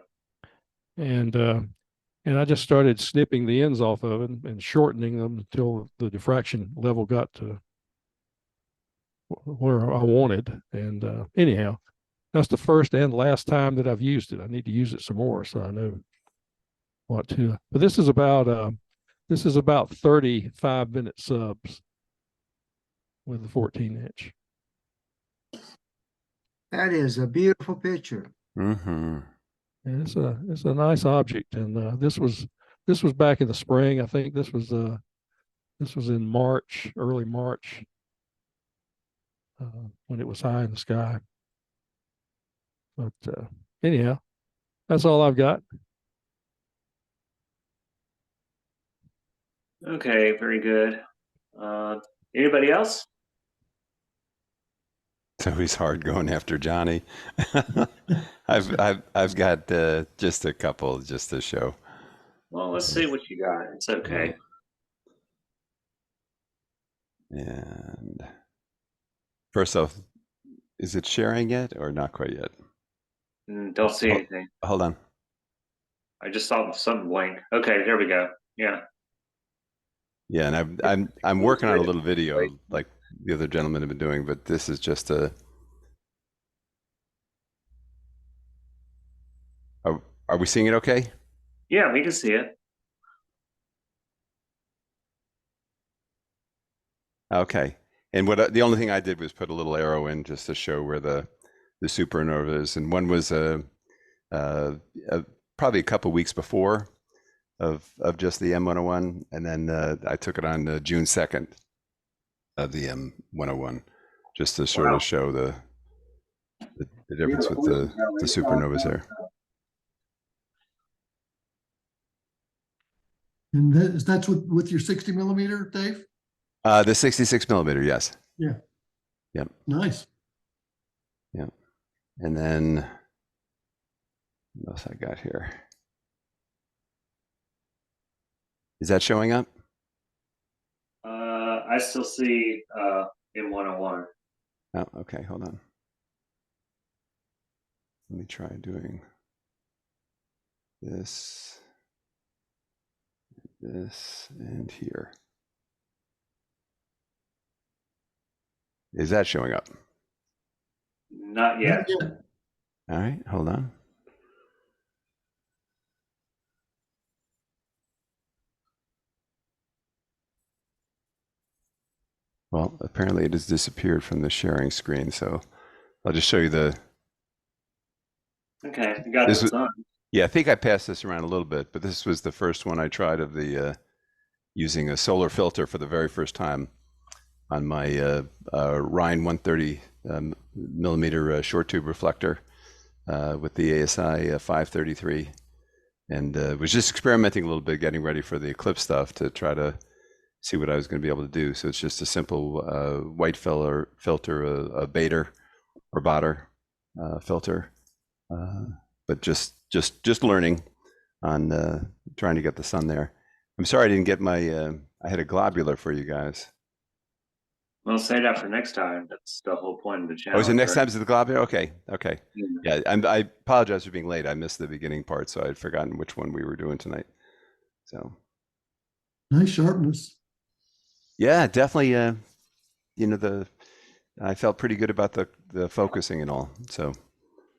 And I just started snipping the ends off of it and shortening them until the diffraction level got to where I wanted. And anyhow, that's the first and last time that I've used it. I need to use it some more so I know what to. But this is about 35-minute subs with the 14-inch. That is a beautiful picture. Mm-hmm. And it's a nice object, and this was back in the spring. I think this was in March, early March, when it was high in the sky. But anyhow, that's all I've got. Okay, very good. Anybody else? It's always hard going after Johnny. I've got just a couple just to show. Well, let's see what you got. It's okay. And first off, is it sharing yet or not quite yet? Don't see anything. Hold on. I just saw something blank. Okay, there we go. Yeah. Yeah, and I'm working on a little video like the other gentlemen have been doing, but this is just a. Are we seeing it okay? Yeah, we can see it. Okay. And what the only thing I did was put a little arrow in just to show where the supernova is, and one was probably a couple weeks before of just the M101, and then I took it on June 2nd of the M101, just to sort of show the difference with the supernovas there. And that's with your 60 millimeter, Dave? The 66 millimeter, yes. Yeah. Yep. Nice. Yep. And then what else I got here? Is that showing up? I still see M101. Oh, okay. Hold on. Let me try doing this, and here. Is that showing up? Not yet. All right, hold on. Well, apparently it has disappeared from the sharing screen, so I'll just show you the. Okay, you got the sun. Yeah, I think I passed this around a little bit, but this was the first one I tried of the using a solar filter for the very first time on my Rhine 130 millimeter short tube reflector with the ASI 533, and was just experimenting a little bit, getting ready for the eclipse stuff to try to see what I was going to be able to do. So it's just a simple white filter, a Bader or Bader filter, but just learning on trying to get the sun there. I'm sorry I didn't get my. I had a globular for you guys. Well, say that for next time. That's the whole point of the channel. Oh, is it next time is the globular? Okay. Yeah, I apologize for being late. I missed the beginning part, so I'd forgotten which one we were doing tonight. So nice sharpness. Yeah, definitely. I felt pretty good about the focusing and all. So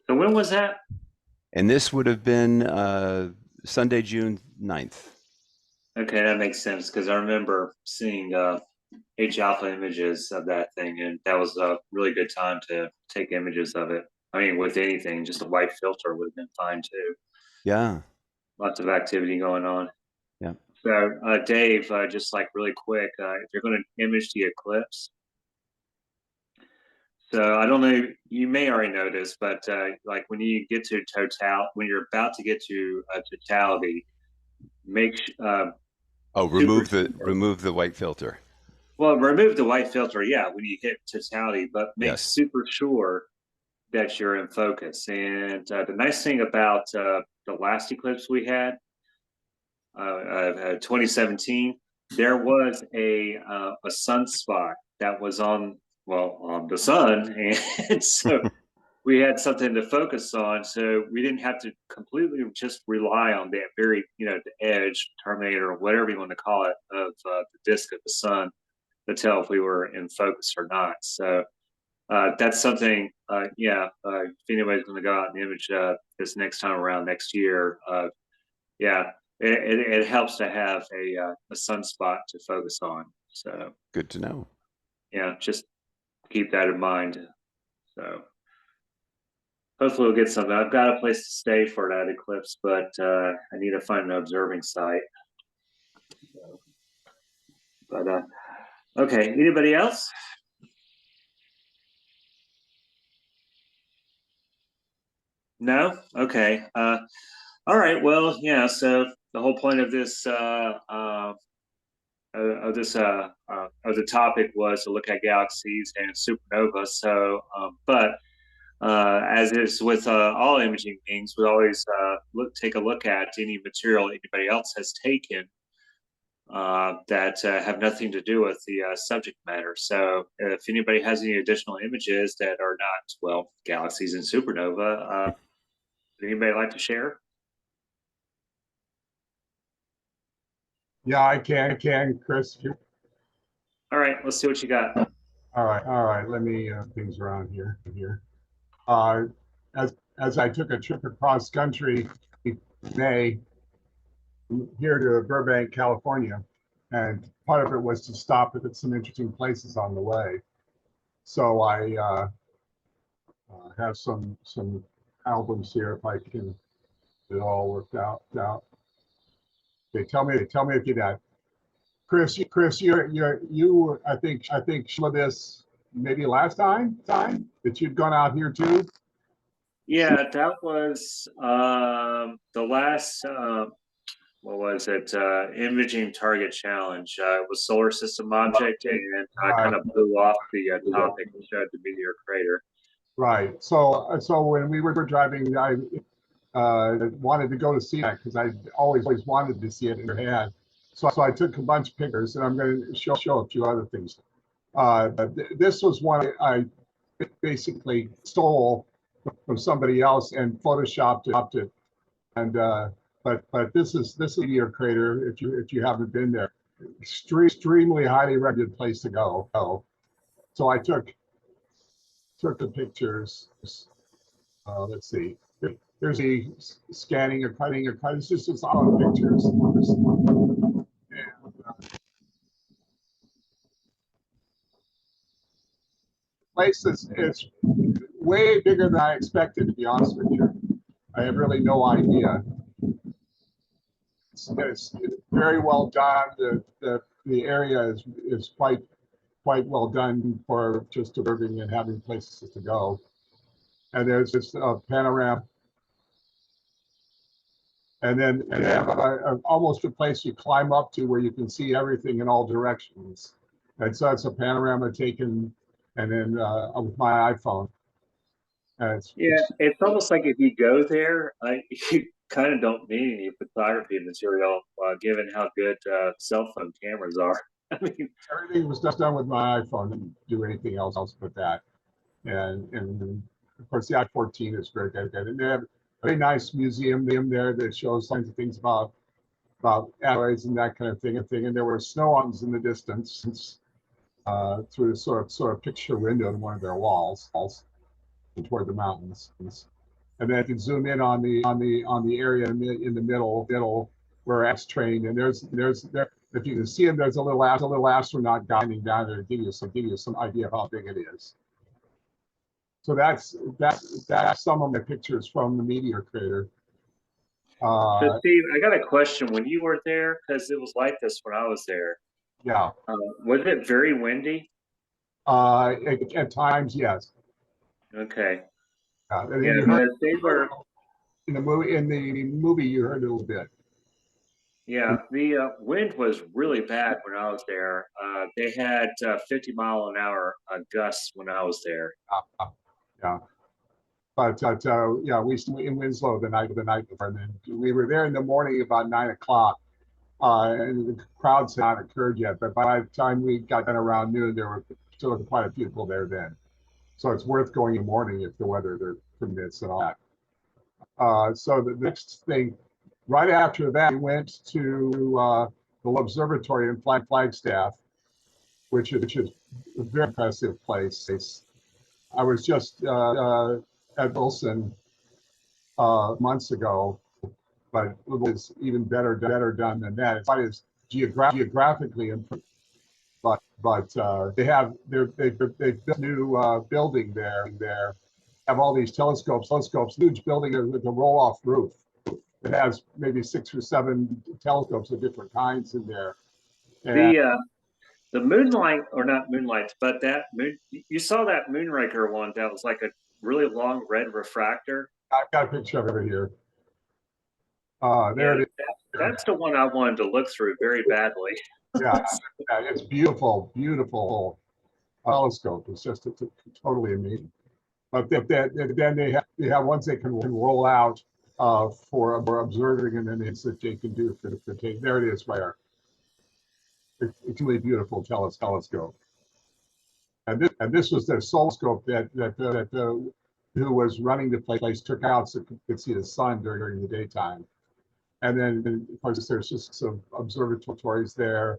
when was that? And this would have been Sunday, June 9th. Okay, that makes sense because I remember seeing H alpha images of that thing, and that was a really good time to take images of it. I mean, with anything, just a white filter would have been fine too. Yeah. Lots of activity going on. Yeah. So, Dave, just like really quick, if you're going to image the eclipse, so I don't know, you may already know this, but like when you get to when you're about to get to totality, make remove the white filter. Well, remove the white filter, yeah, when you hit totality, but make super sure that you're in focus. And the nice thing about the last eclipse we had, 2017, there was a sunspot that was on the sun, and so we had something to focus on. So we didn't have to completely just rely on that very, the edge, terminator, or whatever you want to call it, of the disk of the sun to tell if we were in focus or not. So that's something, if anybody's going to go out and image this next time around next year, it helps to have a sunspot to focus on. So good to know. Yeah, just keep that in mind. So hopefully we'll get something. I've got a place to stay for that eclipse, but I need to find an observing site. But okay, anybody else? No? Okay. All right. Well, yeah. So the whole point of this the topic was to look at galaxies and supernovas. So, but as is with all imaging things, we always take a look at any material anybody else has taken that have nothing to do with the subject matter. So if anybody has any additional images that are not, well, galaxies and supernova, would anybody like to share? Yeah, I can, Chris. All right, let's see what you got. All right. Let me things around here. Uh, as I took a trip across country in May here to Burbank, California, and part of it was to stop at some interesting places on the way. So I have some albums here if I can get it all worked out. Okay, tell me if you got. Chris, you I think showed this maybe last time that you'd gone out here too. Yeah, that was the last, what was it? Imaging Target Challenge. It was solar system object, and I kind of blew off the topic and showed the meteor crater. Right. So when we were driving, I wanted to go to see that because I always wanted to see it in your hand. So I took a bunch of pictures, and I'm going to show a few other things. This was one I basically stole from somebody else and photoshopped it. And but this is meteor crater. If you haven't been there, extremely highly recommended place to go. So I took the pictures. Let's see. There's a scanning or cutting or cutting. It's just all pictures. And, place is way bigger than I expected, to be honest with you. I have really no idea. It's very well done. The area is quite well done for just observing and having places to go. And there's this panorama. And then almost a place you climb up to where you can see everything in all directions. And so it's a panorama taken, and then with my iPhone. It's almost like if you go there, you kind of don't need any photography material, given how good cell phone cameras are. I mean, everything was just done with my iPhone. Didn't do anything else but that. And of course, the I-14 is very good. And they have a very nice museum there that shows kinds of things about asteroids and that kind of thing. And there were snow ones in the distance through the sort of picture window in one of their walls toward the mountains. And then you can zoom in on the area in the middle where X trained. And there's if you can see him, there's a little astronaut guiding down there to give you some idea of how big it is. So that's some of my pictures from the meteor crater. so Steve, I got a question. When you were there, because it was like this when I was there. Yeah. Was it very windy? At times, yes. Okay. Yeah, They were. In the movie, you heard a little bit. Yeah, the wind was really bad when I was there. They had 50-mile-an-hour gusts when I was there. Yeah. But yeah, we in Winslow the night before, and then we were there in the morning about 9 o'clock. And the crowds had not occurred yet, but by the time we got done around noon, there were still quite a few people there then. So it's worth going in the morning if the weather permits and all that. So the next thing, right after that, we went to the observatory in Flagstaff, which is a very impressive place. I was just at Wilson months ago, but it was even better done than that. It's not as geographically improved, but they've built a new building there. Have all these telescopes, huge building with a roll-off roof. It has maybe 6 or 7 telescopes of different kinds in there. And the moonlight, or not moonlight, but that moon, you saw that Moonraker one that was like a really long red refractor. I've got a picture of it here. There it is. That's the one I wanted to look through very badly. Yeah, it's beautiful, beautiful telescope. It's totally amazing. But then they have ones they can roll out for observing, and then it's that they can do for take. There it is, right there. It's really beautiful telescope. And this was the solscope that who was running the place took out so could see the sun during the daytime. And then, of course, there's just some observatories there,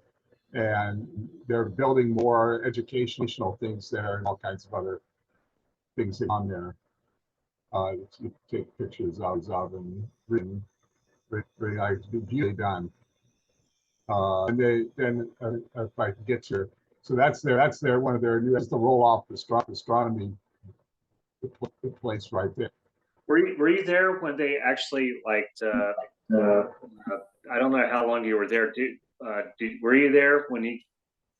and they're building more educational things there and all kinds of other things on there. To take pictures of and written, very nice, beautifully done. And then if I can get to, so that's their one of their new, that's the roll off astronomy place right there. Were you there when they actually I don't know how long you were there. Were you there when you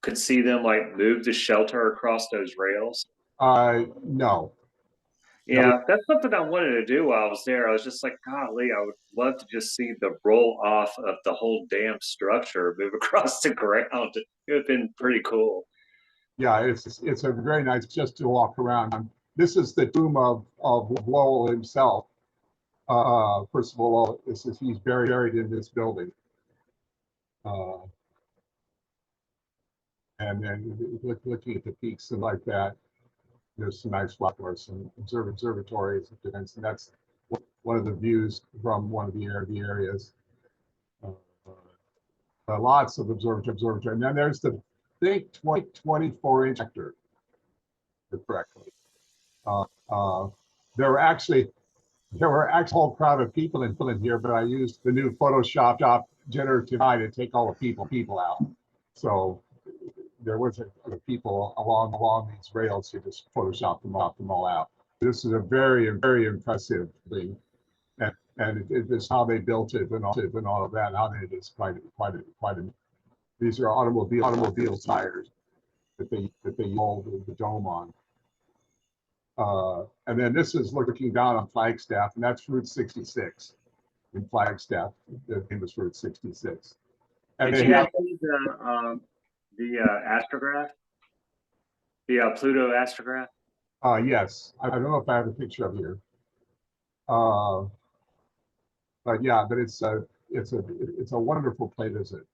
could see them like move the shelter across those rails? No. Yeah, that's something I wanted to do while I was there. I was just like, golly, I would love to just see the roll off of the whole damn structure move across the ground. It would have been pretty cool. Yeah, it's a very nice just to walk around. This is the tomb of Lowell himself. First of all, he's buried in this building. And then looking at the peaks and like that, there's some nice flowers and observatories and that's one of the views from one of the areas. Lots of observatory. And then there's the big 24-inch actor, correctly. There were actually a whole crowd of people in here, but I used the new Photoshop generative AI to take all the people out. So there was people along these rails who just photoshopped them all out. This is a very impressive thing, and it's how they built it and all of that. How they just quite a. These are automobile tires that they mold the dome on. And then this is looking down on Flagstaff, and that's Route 66 in Flagstaff. The famous Route 66. And Did you see the astrograph? The Pluto astrograph? Yes. I don't know if I have a picture of here. But yeah, but it's a wonderful place to visit,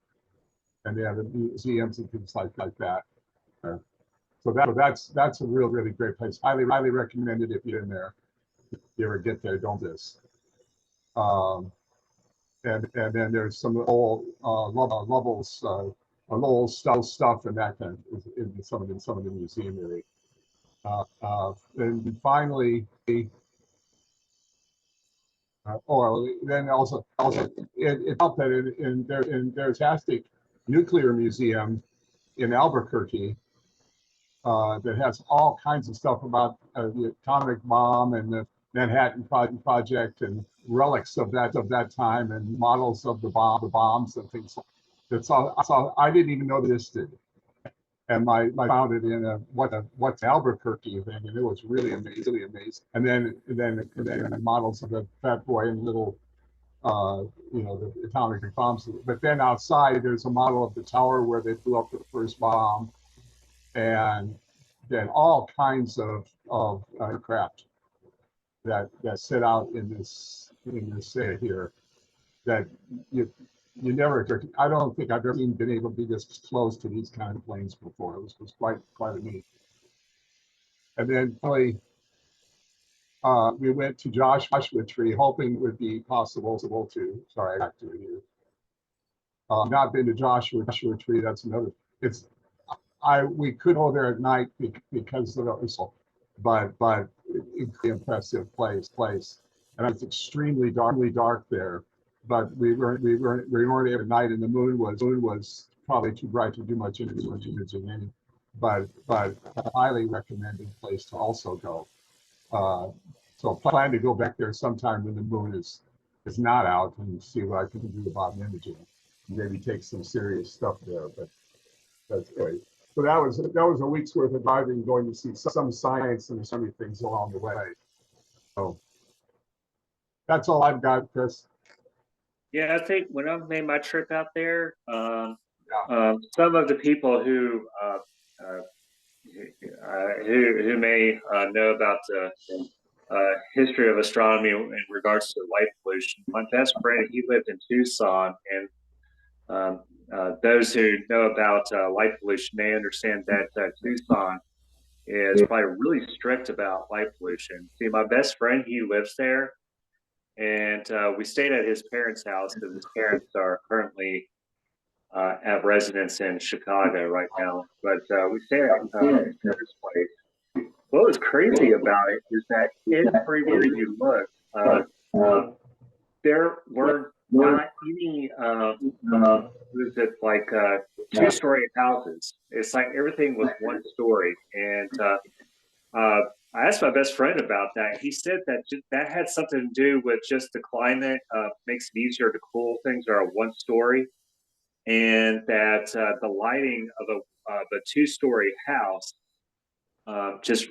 and they have museums and things like that. So that's a really great place. Highly recommend it if you're in there. If you ever get there, don't miss. And then there's some old Lovell's old stuff and that kind of in some of the museum area. And finally, then also it helped that in their fantastic nuclear museum in Albuquerque that has all kinds of stuff about the atomic bomb and the Manhattan Project and relics of that time and models of the bombs and things. That's all. I didn't even know this did. And I found it in what's Albuquerque thing, and it was really amazing. And then models of the Fat Boy and little, the atomic bombs. But then outside, there's a model of the tower where they blew up the first bomb, and then all kinds of craft that sit out in this area here that you never. I don't think I've ever been able to be this close to these kind of planes before. It was quite amazing. And then finally, we went to Joshua Tree, hoping it would be possible to. Sorry, back to it here. Not been to Joshua Tree. That's another. We could go there at night because of the, but impressive place, and it's extremely dark there. But we weren't able at night, and the moon was probably too bright to do much imaging. But a highly recommended place to also go. So plan to go back there sometime when the moon is not out and see what I can do about imaging. Maybe take some serious stuff there, but that's great. So that was a week's worth of driving, going to see some science and so many things along the way. So that's all I've got, Chris. Yeah, I think when I made my trip out there, some of the people uh, who may know about the history of astronomy in regards to light pollution. My best friend, he lived in Tucson, and those who know about light pollution, they understand that Tucson is probably really strict about light pollution. See, my best friend, he lives there, and we stayed at his parents' house because his parents are currently have residence in Chicago right now. But we stayed at his parents' place. What was crazy about it is that everywhere you look, there were not any was it like two-story houses. It's like everything was one story. And I asked my best friend about that. He said that that had something to do with just the climate, makes it easier to cool things that are one story, and that the lighting of a two-story house just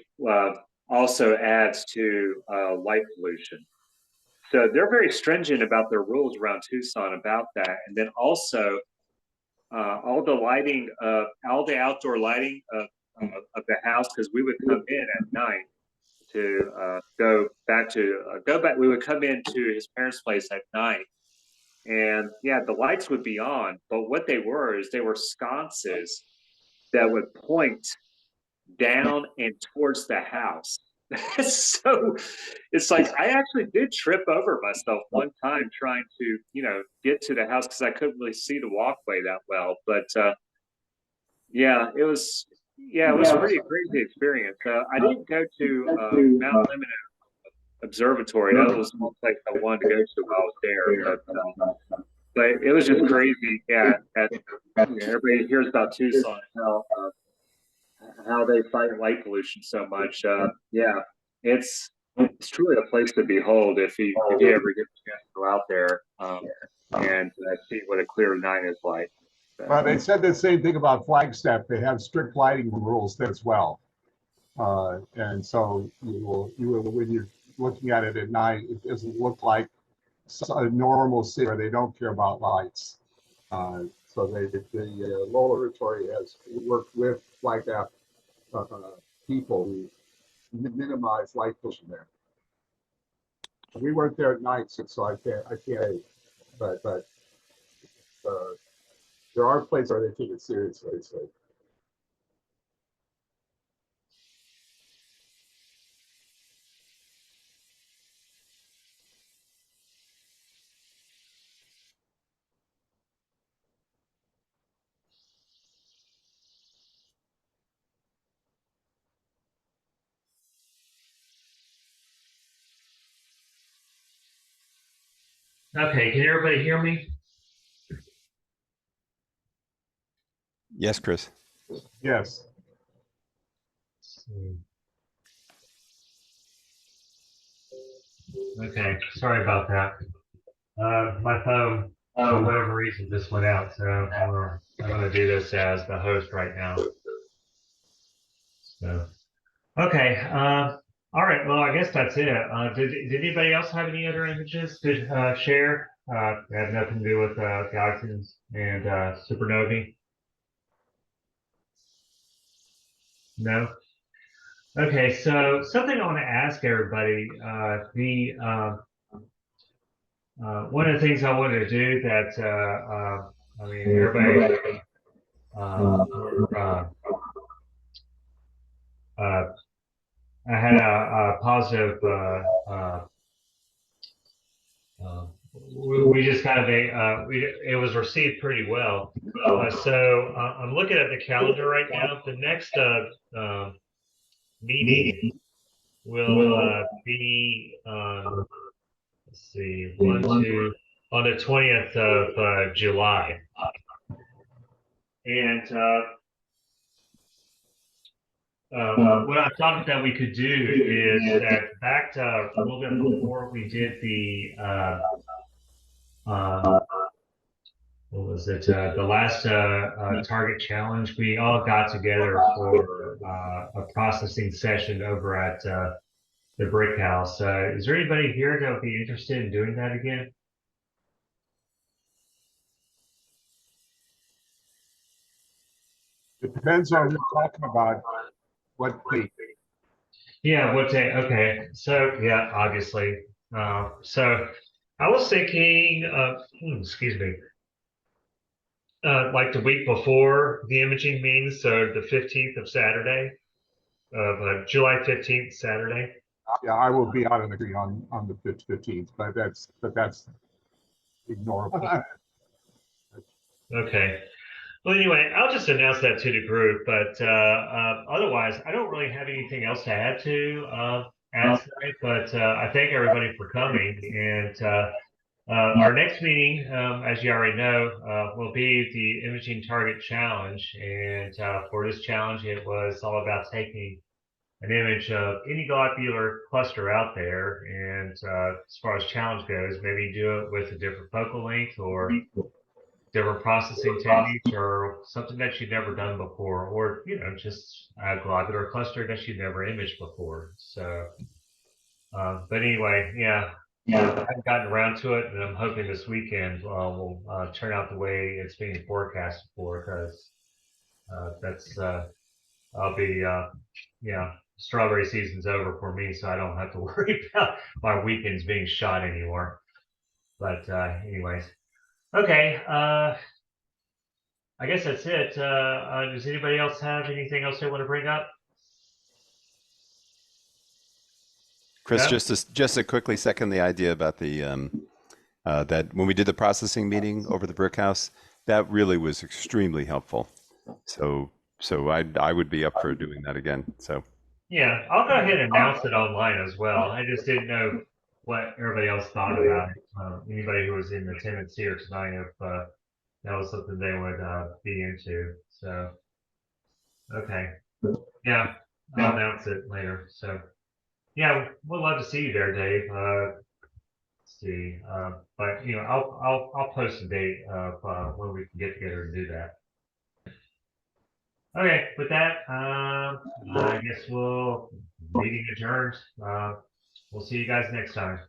also adds to light pollution. So they're very stringent about their rules around Tucson about that. And then also all the lighting, all the outdoor lighting of the house, because we would come in at night to go back. We would come into his parents' place at night, and yeah, the lights would be on. But what they were is they were sconces that would point down and towards the house. So it's like I actually did trip over myself one time trying to, get to the house because I couldn't really see the walkway that well. But it was a pretty crazy experience. I didn't go to Mount Lebanon Observatory. That was one place I wanted to go to while I was there. But it was just crazy. Yeah, everybody hears about Tucson, how they fight light pollution so much. It's truly a place to behold if you ever get a chance to go out there and see what a clear night is like. Well, they said the same thing about Flagstaff. They have strict lighting rules there as well. And so you will when you're looking at it at night, it doesn't look like a normal city where they don't care about lights. So the laboratory has worked with Flagstaff people who minimize light pollution there. We weren't there at night, so I can't. But there are places where they take it seriously. So. Okay, can everybody hear me? Yes, Chris. Yes. Okay, sorry about that. My phone, for whatever reason, just went out, so I'm gonna do this as the host right now. So, okay, all right. Well, I guess that's it. Did anybody else have any other images to share? That had nothing to do with galaxies and supernovae. No. Okay, so something I want to ask everybody. One of the things I wanted to do that I mean, everybody. I had a positive. We just kind of it was received pretty well. So I'm looking at the calendar right now. The next meeting will be let's see, on the 20th of July, and what I thought that we could do is that back to a little bit before we did the what was it? The last target challenge, we all got together for a processing session over at the Brick House. Is there anybody here that would be interested in doing that again? It depends on what you're talking about, what date. Yeah, what day? Okay, so yeah, obviously. So I was thinking, excuse me, like the week before the imaging meeting, so the 15th of Saturday, of July 15th, Saturday. Yeah, I will be out in the on the 15th, but that's ignorable. Okay. Well, anyway, I'll just announce that to the group, but otherwise, I don't really have anything else to add tonight, but I thank everybody for coming. And our next meeting, as you already know, will be the Imaging Target Challenge. And for this challenge, it was all about taking an image of any globular cluster out there. And as far as challenge goes, maybe do it with a different focal length or different processing techniques or something that you've never done before, or just a globular cluster that you've never imaged before. So but anyway, yeah, I haven't gotten around to it, and I'm hoping this weekend will turn out the way it's being forecasted for, because that's I'll be strawberry season's over for me, so I don't have to worry about my weekends being shot anymore. But anyways, okay, I guess that's it. Does anybody else have anything else they want to bring up? Chris, Yeah. just to quickly second the idea about the that when we did the processing meeting over the brick house, that really was extremely helpful. So I would be up for doing that again. So Yeah, I'll go ahead and announce it online as well. I just didn't know what everybody else thought about it. Anybody who was in attendance here tonight, if that was something they would be into. So, okay. Yeah, I'll announce it later. So, yeah, we'd love to see you there, Dave. Let's see, but I'll post a date of when we can get together and do that. Okay, with that, I guess we'll meeting adjourned. We'll see you guys next time.